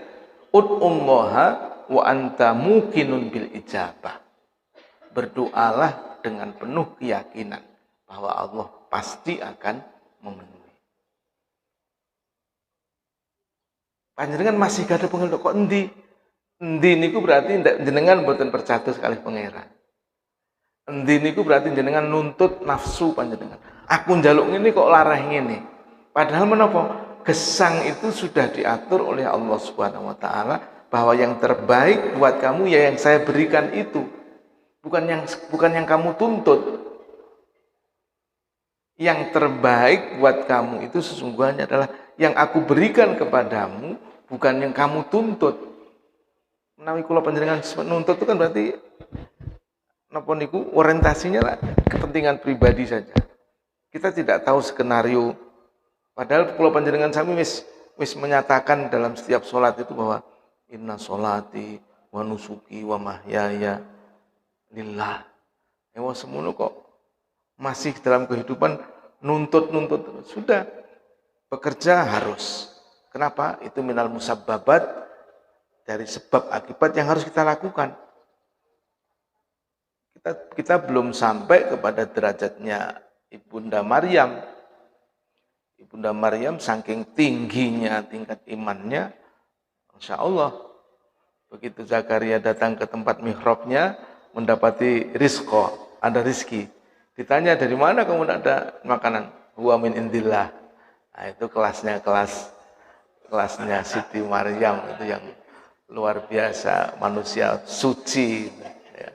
ud'ullaha wa anta muqinun bil ijabah. Berdoalah dengan penuh keyakinan bahwa Allah pasti akan memenuhi. Panjenengan masih gak ada pengen kok endi? Endi niku berarti jenengan mboten percatus kalih pangeran. Endi niku berarti jenengan nuntut nafsu panjenengan. Aku njaluk ngene kok larah ngene. Padahal menapa? Gesang itu sudah diatur oleh Allah Subhanahu wa taala bahwa yang terbaik buat kamu ya yang saya berikan itu. Bukan yang kamu tuntut. Yang terbaik buat kamu itu sesungguhnya adalah yang aku berikan kepadamu, bukan yang kamu tuntut. Menawi kula panjenengan nuntut itu kan berarti napa niku orientasinya lah kepentingan pribadi saja. Kita tidak tahu skenario. Padahal kula panjenengan sami wis menyatakan dalam setiap sholat itu bahwa inna sholati wa nusuki wa mahyaya lillah. Ewa semono kok masih dalam kehidupan nuntut. Sudah bekerja harus. Kenapa? Itu minal musabbabat, dari sebab akibat yang harus kita lakukan. Kita belum sampai kepada derajatnya Ibunda Maryam. Ibunda Maryam saking tingginya tingkat imannya, Masya Allah. Begitu Zakaria datang ke tempat mihrabnya, mendapati rizqo, ada rizki. Ditanya, dari mana kamu ada makanan? Huwa min indillah. Nah, itu kelasnya Siti Maryam, itu yang luar biasa, manusia suci. Ya.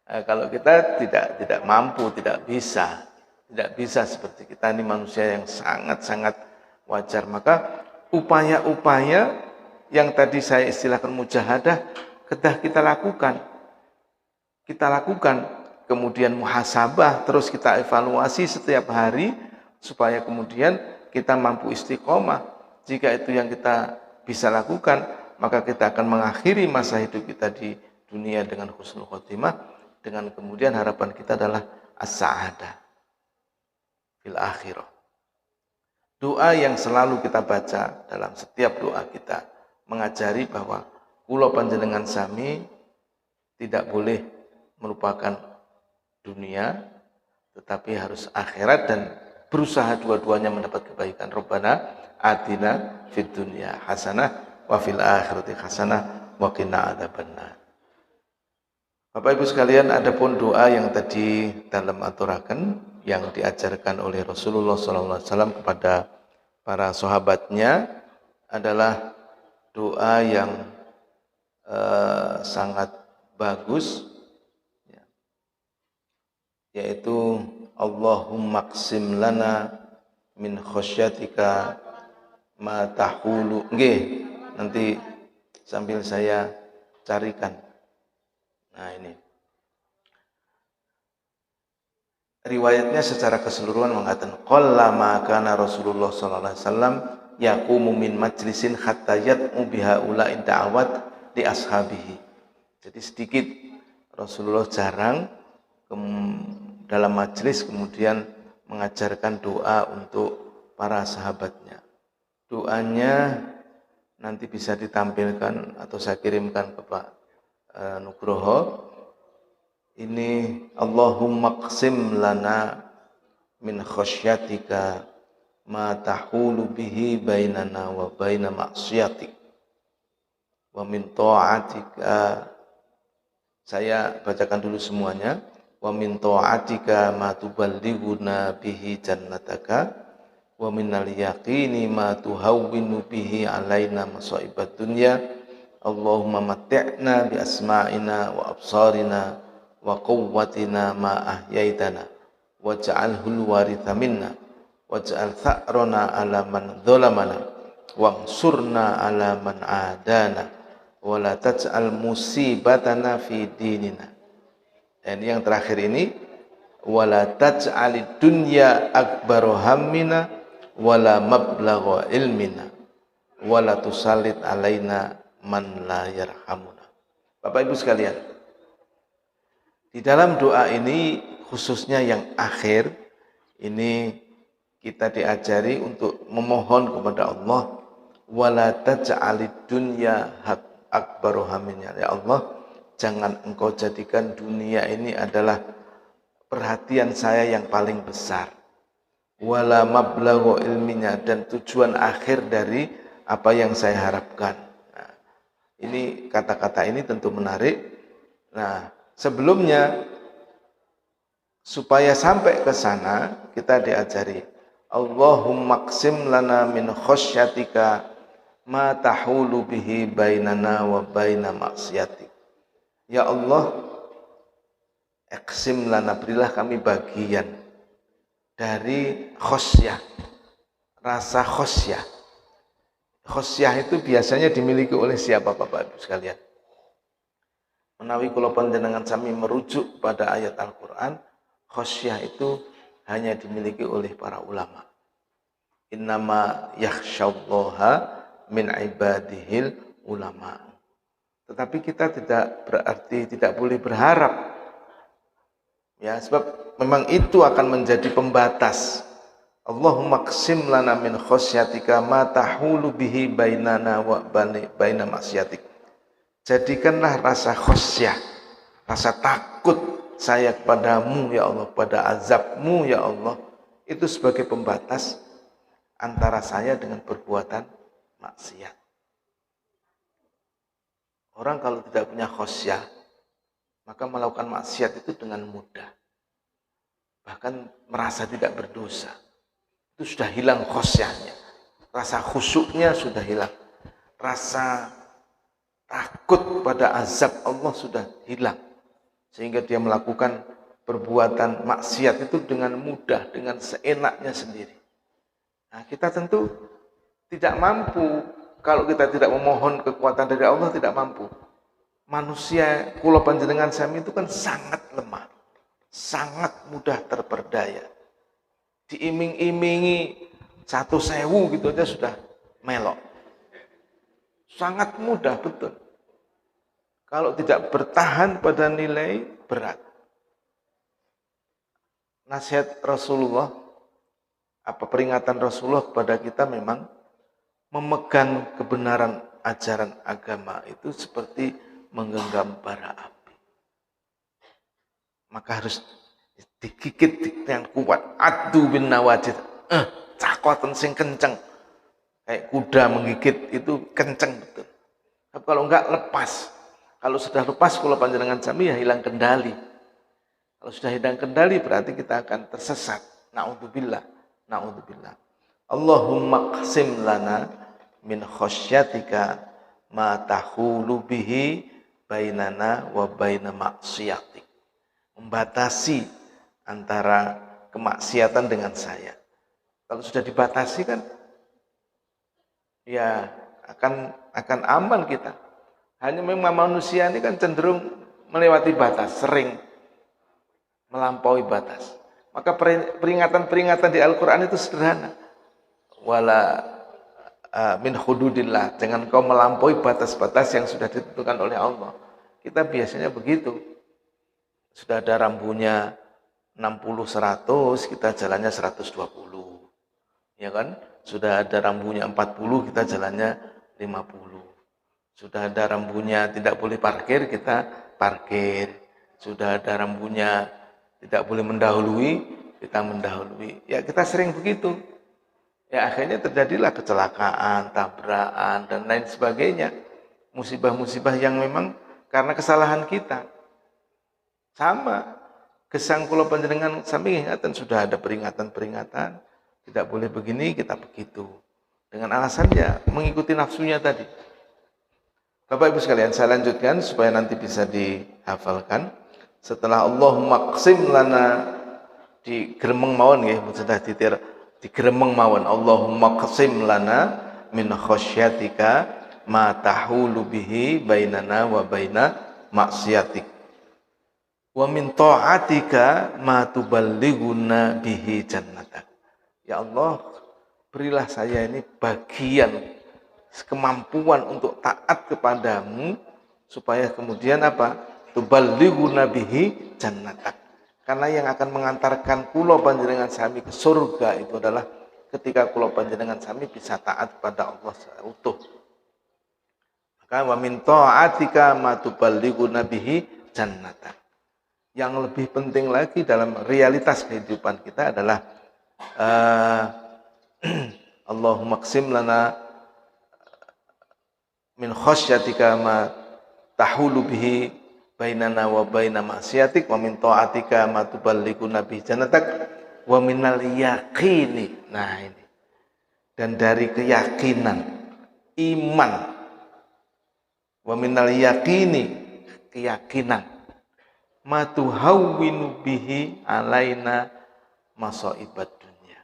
Nah, kalau kita tidak mampu, tidak bisa seperti kita, ini manusia yang sangat-sangat wajar. Maka upaya-upaya yang tadi saya istilahkan mujahadah, kita lakukan, kemudian muhasabah, terus kita evaluasi setiap hari, supaya kemudian kita mampu istiqomah. Jika itu yang kita bisa lakukan, maka kita akan mengakhiri masa hidup kita di dunia dengan husnul khotimah, dengan kemudian harapan kita adalah as-sa'adah fil akhirah. Doa yang selalu kita baca dalam setiap doa kita mengajari bahwa kula panjenengan sami tidak boleh melupakan dunia, tetapi harus akhirat dan berusaha dua-duanya mendapat kebaikan. Rabbana atina fid dunya hasanah wa fil akhirati hasanah wa qina adzabannar. Bapak Ibu sekalian, adapun doa yang tadi dalam aturaken yang diajarkan oleh Rasulullah SAW kepada para sahabatnya adalah doa yang sangat bagus, yaitu Allahumma qsim lana min khosyatika ma tahulu. Nggih, nanti sambil saya carikan. Nah, ini riwayatnya secara keseluruhan mengatakan qallama kana Rasulullah sallallahu alaihi wasallam yaqumu min majlisin hatta yad'u biha ula'i da'awat li ashabihi. Jadi sedikit Rasulullah jarang dalam majelis kemudian mengajarkan doa untuk para sahabatnya. Doanya nanti bisa ditampilkan atau saya kirimkan ke Pak Nugroho. Ini Allahumma qsim lana min khosyatika ma tahulu bihi bainana wa baina maksiatik wa min ta'atika. Saya bacakan dulu semuanya. Wa min ta'atika ma tuballighuna bihi jannataka wa minal yaqini ma tuhawwinu bihi alaina masaibat dunya. Allahumma matti'na bi asma'ina wa absarina wa quwwatina ma ahyaitana waj'alhul waritha minna waj'al tha'rana ala man dhalamana wansurna ala man adana wa la taj'al musibatana fi dinina. Dan yang terakhir ini wala taj'alid dunya akbaru hammina wala mablagha ilmina wa la tusallit alaina man la yarhamuna. Bapak Ibu sekalian, di dalam doa ini khususnya yang akhir ini kita diajari untuk memohon kepada Allah, wala taj'alid dunya akbaru hamminna. Ya Allah, jangan engkau jadikan dunia ini adalah perhatian saya yang paling besar. Wala mablaghu ilminya, dan tujuan akhir dari apa yang saya harapkan. Nah, ini kata-kata ini tentu menarik. Nah, sebelumnya supaya sampai ke sana kita diajari, Allahumma qsim lana min khosyatika ma tahulu bihi bainana wa baina maksiatik. Ya Allah, iqsim lana, berilah kami bagian dari khosyah, rasa khosyah. Khosyah itu biasanya dimiliki oleh siapa Bapak Ibu sekalian? Menawi kula panjenengan sami merujuk pada ayat Al-Qur'an, khosyah itu hanya dimiliki oleh para ulama. Innama yakhsyallaha min ibadihil ulama. Tetapi kita tidak boleh berharap. Ya, sebab memang itu akan menjadi pembatas. Allahumma qsim lana min khosyatika ma tahulu bihi bainana wa baina maksiatik. Jadikanlah rasa khosyah, rasa takut saya kepadamu ya Allah, pada azabmu ya Allah, itu sebagai pembatas antara saya dengan perbuatan maksiat. Orang kalau tidak punya khosyah, maka melakukan maksiat itu dengan mudah. Bahkan merasa tidak berdosa. Itu sudah hilang khosyahnya. Rasa khusyuknya sudah hilang. Rasa takut pada azab Allah sudah hilang. Sehingga dia melakukan perbuatan maksiat itu dengan mudah, dengan seenaknya sendiri. Nah, kita tentu tidak mampu. Kalau kita tidak memohon kekuatan dari Allah, tidak mampu. Manusia kula panjenengan sami itu kan sangat lemah, sangat mudah terperdaya. Diiming-imingi 1.000 gitu aja sudah melok. Sangat mudah betul. Kalau tidak bertahan pada nilai, berat. Nasihat Rasulullah, apa peringatan Rasulullah kepada kita memang memegang kebenaran ajaran agama itu seperti menggenggam bara api. Maka harus digigit yang kuat. Adu bin nawajid. Cakotan sing kenceng. Kayak kuda menggigit itu kenceng betul. Tapi kalau enggak, lepas. Kalau sudah lepas, kalau panjenengan sami ya hilang kendali. Kalau sudah hilang kendali berarti kita akan tersesat. Na'udzubillah. Na'udzubillah. Allahumma qsim lana min khosyatika ma tahulu bihi bainana wa baina maksiatik. Membatasi antara kemaksiatan dengan saya. Kalau sudah dibatasi kan ya akan aman kita. Hanya memang manusia ini kan cenderung melewati batas, sering melampaui batas. Maka peringatan-peringatan di Al-Quran itu sederhana. Wala min hududillah, jangan kau melampaui batas-batas yang sudah ditentukan oleh Allah. Kita biasanya begitu. Sudah ada rambunya 60-100, kita jalannya 120. Ya kan? Sudah ada rambunya 40, kita jalannya 50. Sudah ada rambunya tidak boleh parkir, kita parkir. Sudah ada rambunya tidak boleh mendahului, kita mendahului. Ya kita sering begitu. Ya akhirnya terjadilah kecelakaan, tabrakan, dan lain sebagainya. Musibah-musibah yang memang karena kesalahan kita. Sama, gesang kula panjenengan sami ingatan sudah ada peringatan-peringatan, tidak boleh begini, kita begitu. Dengan alasannya mengikuti nafsunya tadi. Bapak Ibu sekalian, saya lanjutkan supaya nanti bisa dihafalkan. Setelah Allahumma qsim lana di gremeng mawon nggih, sudah di gremeng mawon. Allahumma qsim lana min khosyatika ma tahulu bihi bainana wa baina maksiatik. Wa min ta'atika ma tuballighuna bihi jannatak. Ya Allah, berilah saya ini bagian kemampuan untuk taat kepadamu supaya kemudian apa? Tuballighuna bihi jannatak. Karena yang akan mengantarkan kula panjenengan sami ke surga itu adalah ketika kula panjenengan sami bisa taat kepada Allah secara utuh. Maka wa min ta'atika ma tuballighuna bihi jannatak. Yang lebih penting lagi dalam realitas kehidupan kita adalah Allahumma qsim lana min khasyatika ma tahulu bihi bainana wa baina ma'siyatik wa min ta'atika ma tuballighuna bihi jannatak wa minal yaqini. Nah ini. Dan dari keyakinan, iman. Wa minal yaqini, keyakinan. Ma tuhawwinu bihi alaina masaibat dunia.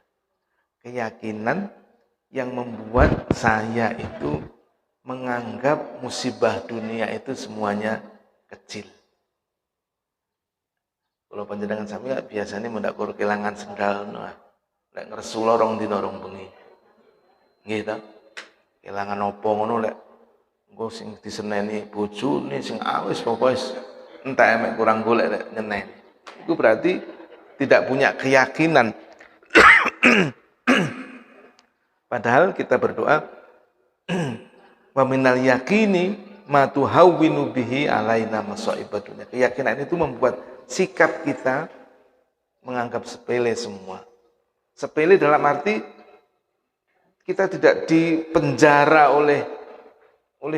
Keyakinan yang membuat saya itu menganggap musibah dunia itu semuanya kecil. Kalau panjenengan sami biasanya mendak kur kelangan sendal lek ngresu lorong dina rong bengi. Nggih ta? Kelangan apa ngono lek engko sing diseneni bojone sing awis pokoke entek emek kurang golek lek nyeneni. Itu berarti tidak punya keyakinan. Padahal kita berdoa wa minal yaqini ma tuhawwinu bihi alaina masaibat dunya. Keyakinan itu membuat sikap kita menganggap sepele semua. Sepele dalam arti kita tidak dipenjara oleh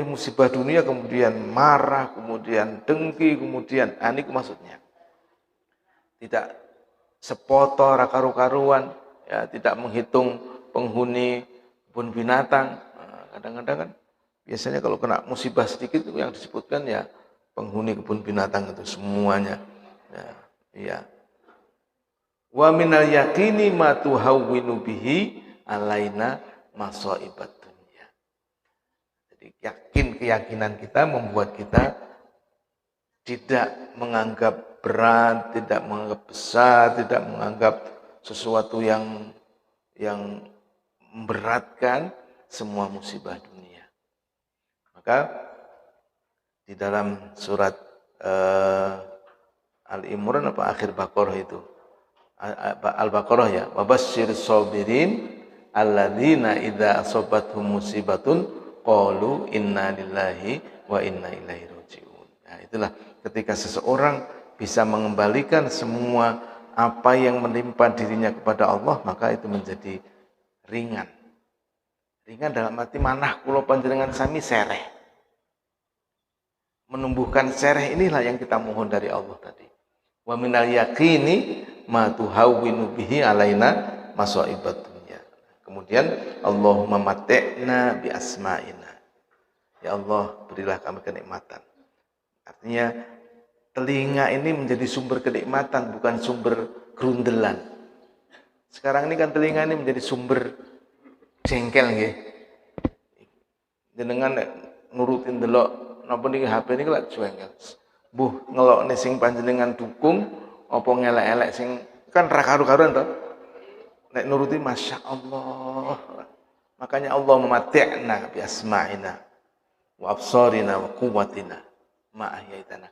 musibah dunia kemudian marah, kemudian dengki, kemudian ini maksudnya. Tidak sepoto karu-karuan, ya, tidak menghitung penghuni kebun binatang. Kadang-kadang kan biasanya kalau kena musibah sedikit itu yang disebutkan ya penghuni kebun binatang itu semuanya. Ya. Wa minal yaqini ma tuhawwinu bihi alaina masaibat dunya. Jadi keyakinan kita membuat kita tidak menganggap berat, tidak menganggap besar, tidak menganggap sesuatu yang memberatkan semua musibah dunia. Maka di dalam surat Al-Imran apa akhir Baqarah itu? Al-Baqarah ya. Wabasyir sabirin alladzina idza asabathum musibatun qalu inna lillahi wa inna ilaihi rajiun. Nah, itulah ketika seseorang bisa mengembalikan semua apa yang menimpa dirinya kepada Allah, maka itu menjadi ringan. Ringan dalam arti manah kula panjenengan sami sereh. Menumbuhkan sereh inilah yang kita mohon dari Allah tadi. Wa minal yaqini ma tuhawwinu bihi alaina masaibat dunya. Kemudian Allahumma matti'na bi asma'ina. Ya Allah, berilah kami kenikmatan. Artinya telinga ini menjadi sumber kenikmatan, bukan sumber gerundelan. Sekarang ini kan telinga ini menjadi sumber jengkel nggih. Jenengan nurutin delok napa niki HP niki lak jengkel. Mbuh ngelokne sing panjenengan dukung apa ngelek-elek sing kan ra karu-karuan to. Nek nuruti Masya Allah. Makanya Allah memati'na bi asma'ina wa absarina wa quwwatina ma ahyaitana.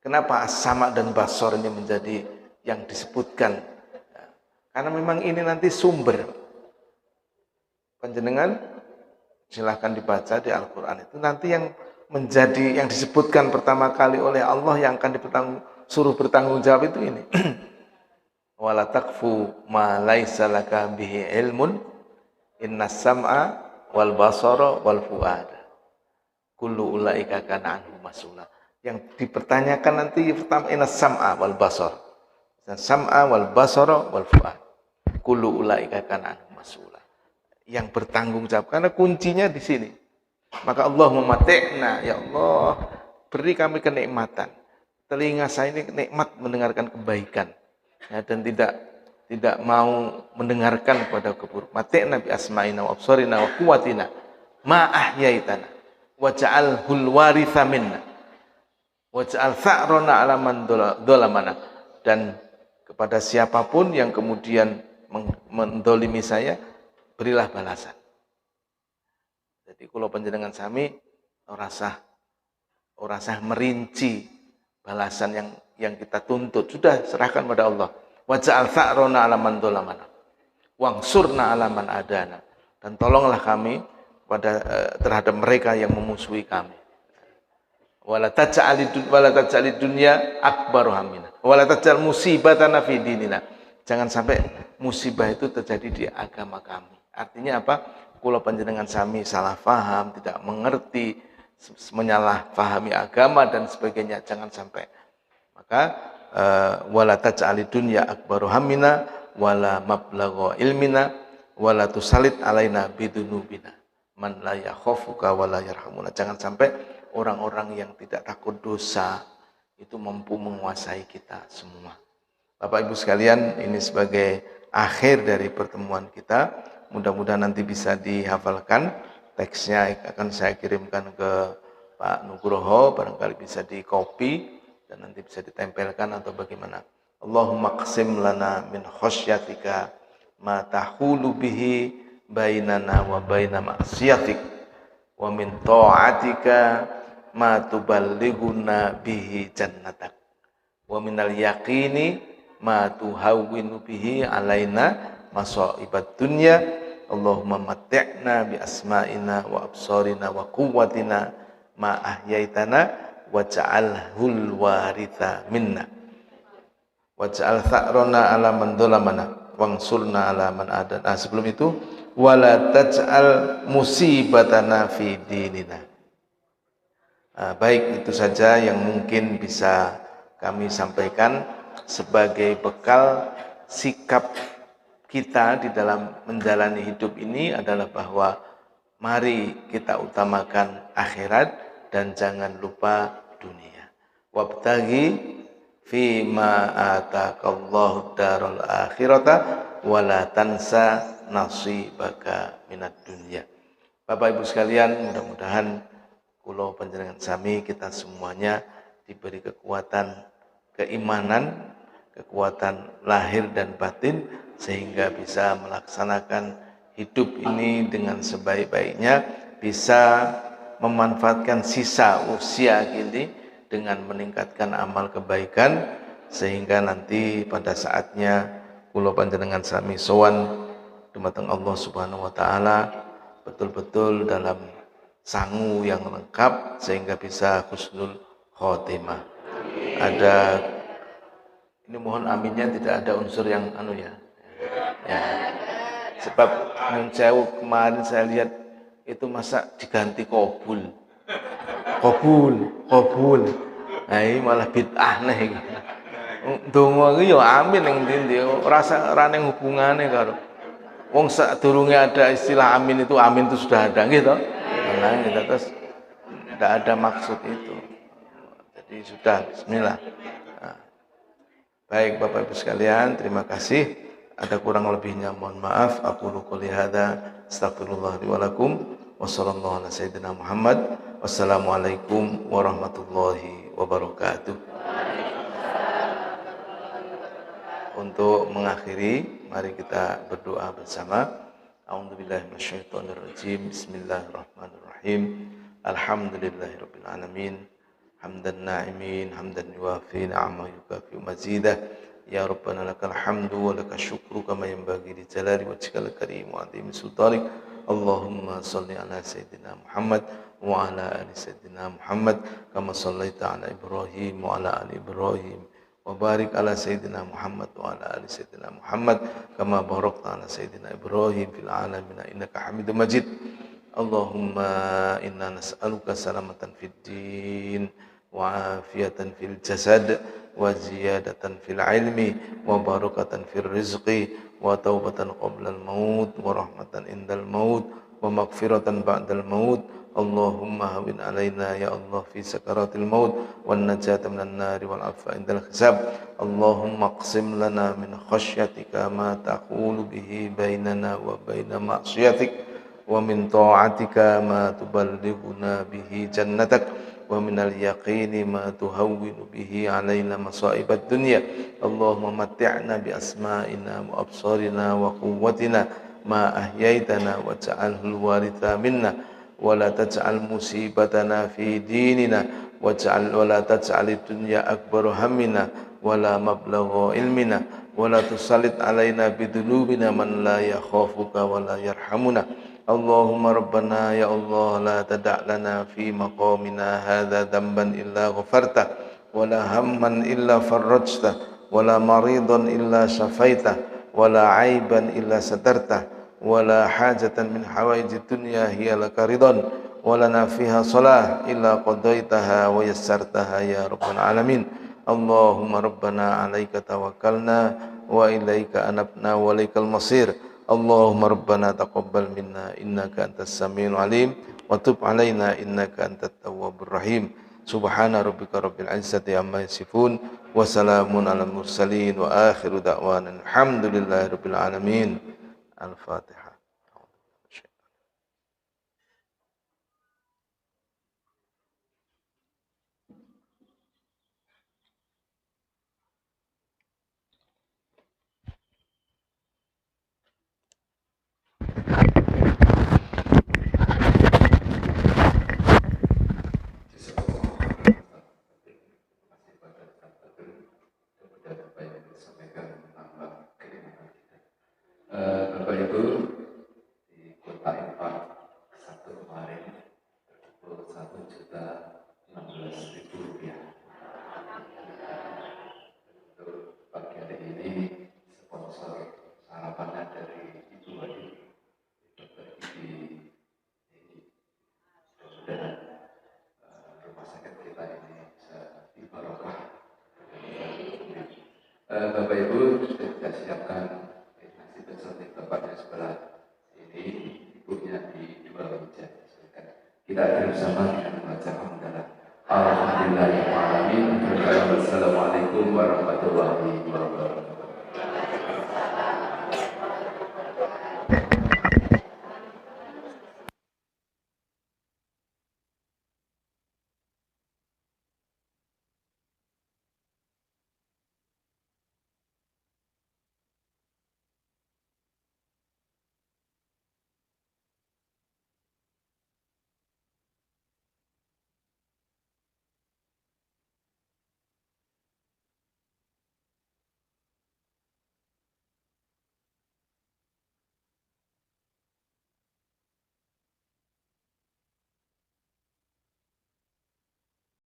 Kenapa as-sama' dan basar ini menjadi yang disebutkan? Karena memang ini nanti sumber. Panjenengan silahkan dibaca di Al-Quran itu nanti yang menjadi yang disebutkan pertama kali oleh Allah yang akan suruh bertanggung jawab itu ini. Wala taqfu ma laisa laka bihi ilmun innas sam'a wal basara wal fuada kullu ulaika kana anhu mas'ula. Yang dipertanyakan nanti pertama innas sam'a wal basar. Sam'a wal basara wal fuad kullu ulaika kana anhu mas'ula. Yang bertanggung jawab karena kuncinya di sini. Maka Allah memati'na, ya Allah beri kami kenikmatan. Telinga saya ini nikmat mendengarkan kebaikan, ya, dan tidak mau mendengarkan kepada keburukan. Mati'na bi asma'ina wa absarina wa quwwatina ma ahyaitana waj'alhul waritha minna waj'al tha'rana 'ala man dhalamana. Dan kepada siapapun yang kemudian mendolimi saya, berilah balasan. Jadi kula panjenengan sami ora sah merinci balasan yang kita tuntut. Sudah serahkan pada Allah. Wa ja'al tha'rona 'ala man dhalamana. Wangsurna 'ala man adana. Dan tolonglah kami terhadap mereka yang memusuhi kami. Wala taj'alid dunya akbaru hammina. Wala taj'al musibatana fi dinina. Jangan sampai musibah itu terjadi di agama kami. Artinya apa? Kula panjenengan sami salah faham, tidak mengerti, menyalahfahami agama dan sebagainya, jangan sampai. Maka wala taj'alid dunya akbaru hammina wala mablagha ilmina wala tusallit alaina bidunubina man la yakhafuka wala yarhamuna. Jangan sampai orang-orang yang tidak takut dosa itu mampu menguasai kita semua. Bapak Ibu sekalian, ini sebagai akhir dari pertemuan kita. Mudah-mudahan nanti bisa dihafalkan. Teksnya akan saya kirimkan ke Pak Nugroho, barangkali bisa di-copy dan nanti bisa ditempelkan atau bagaimana. Allahumma qsim lana min khosyatika ma tahulu bihi bainana wa baina ma'siyatik wa min ta'atika ma tuballighuna bihi jannatak wa minal yaqini ma tuhawwinu bihi alaina masaibat dunya. Allahumma matti'na bi asma'ina wa absarina wa quwwatina ma ahyaitana waj'alhul waritha minna waj'al tha'rona 'ala man dhalamana wangsurna 'ala man adana. Sebelum itu wala taj'al musibatana fi dinina. Baik, itu saja yang mungkin bisa kami sampaikan sebagai bekal sikap kita di dalam menjalani hidup ini adalah bahwa mari kita utamakan akhirat dan jangan lupa dunia. Wabtaghi fi ma ataqallahu darul akhirata wala tansa nasibaka minad dunya. Bapak Ibu sekalian, mudah-mudahan kula panjenengan sami kita semuanya diberi kekuatan keimanan, kekuatan lahir dan batin sehingga bisa melaksanakan hidup ini dengan sebaik-baiknya, bisa memanfaatkan sisa usia ini dengan meningkatkan amal kebaikan sehingga nanti pada saatnya kula panjenengan sami sowan dumateng Allah Subhanahu wa taala betul-betul dalam sangu yang lengkap sehingga bisa husnul khotimah. Ada ini mohon aminnya tidak ada unsur yang ya. Sebab nun sewu kemarin saya lihat itu masa diganti kobul. Nah, ini malah bid'ah nih. Donga iki ya amin ning ndi rasa ora ning hubungane karo wong sadurunge ada istilah amin itu sudah ada gitu. Nah, kita terus tidak ada maksud itu. Jadi sudah bismillah. Nah. Baik Bapak Ibu sekalian, terima kasih. Ada kurang lebihnya mohon maaf. Aku qouli hadza astagfirullah li wa lakum wa sallallahu ala sayyidina Muhammad. Wassalamualaikum warahmatullahi wabarakatuh. Untuk mengakhiri, mari kita berdoa bersama. A'udzubillahi minasyaitonirrajim. Bismillahirrahmanirrahim. Alhamdulillahirabbil alamin. Hamdan na'imin, hamdan yuwafi ni'ama yukafi mazidah. Ya Rabbana lakal hamdu wa lakal syukru kama yanbaghi li jalali wajhikal karim wa 'azimi sultanik. Allahumma shalli ala sayyidina Muhammad wa ala ali sayyidina Muhammad kama shallaita ala Ibrahim wa ala ali Ibrahim wa barik ala sayyidina Muhammad wa ala ali sayyidina Muhammad kama barakta ala sayyidina Ibrahim fil alamin innaka Hamidum Majid. Allahumma inna nas'aluka salamatan fid din wa afiyatan fil jasad wa ziyadatan fil ilmi wa barakatan fil rizqi wa taubatan qabla al maut wa rahmatan indal maut wa maghfiratan ba'dal maut. Allahumma hawin alaina ya Allah fi sakaratil maut wan najata minan nari wal afa indal hisab. Allahumma qsim lana min khasyatika ma taqulu bihi bainana wa baina ma'siyatik wa min ta'atika ma tuballighuna bihi jannatak wa minal yaqini ma tuhawwinu bihi alaina masaibat dunya. Allahumma matti'na bi asma'ina wa absarina wa quwwatina ma ahyaitana waj'alhul waritha minna ولا تجعل مصيبتنا في ديننا ولا تجعل الدنيا أكبر همنا ولا مبلغ علمنا ولا تسلط علينا بذنوبنا من لا يخافك ولا يرحمنا اللهم ربنا يا الله لا تدع لنا في مقامنا هذا ذنبا إلا غفرته ولا هما إلا فرجته ولا مريضا إلا شفيته ولا عيبا إلا سترته ولا حاجة من حوائج الدنيا هي لك رضا ولنا فيها صلاة إلا قضيتها ويسرتها يا رب العالمين اللهم ربنا عليك توكلنا وإليك أنبنا وإليك المصير اللهم ربنا تقبل منا إنك أنت السميع العليم وتب علينا إنك أنت التواب الرحيم سبحان ربك رب العزة عما يصفون وسلام على المرسلين وآخر دعوانا الحمد لله رب العالمين الفاتحة Bapak Ibu, di kota Empang satu kemarin terkumpul 1.016.000 rupiah. Untuk pagi hari ini sponsor sarapannya dari Ibu Wadi, Dokter Ibi. Mudah-mudahan rumah sakit kita ini bisa dibarokah. Bapak Ibu sudah kita siapkan di tempatnya sebelah ini, ibunya di dua meja. Kita akan bersama dengan membaca hamdalah. Alhamdulillahirrahmanirrahim. Assalamualaikum warahmatullahi wabarakatuh.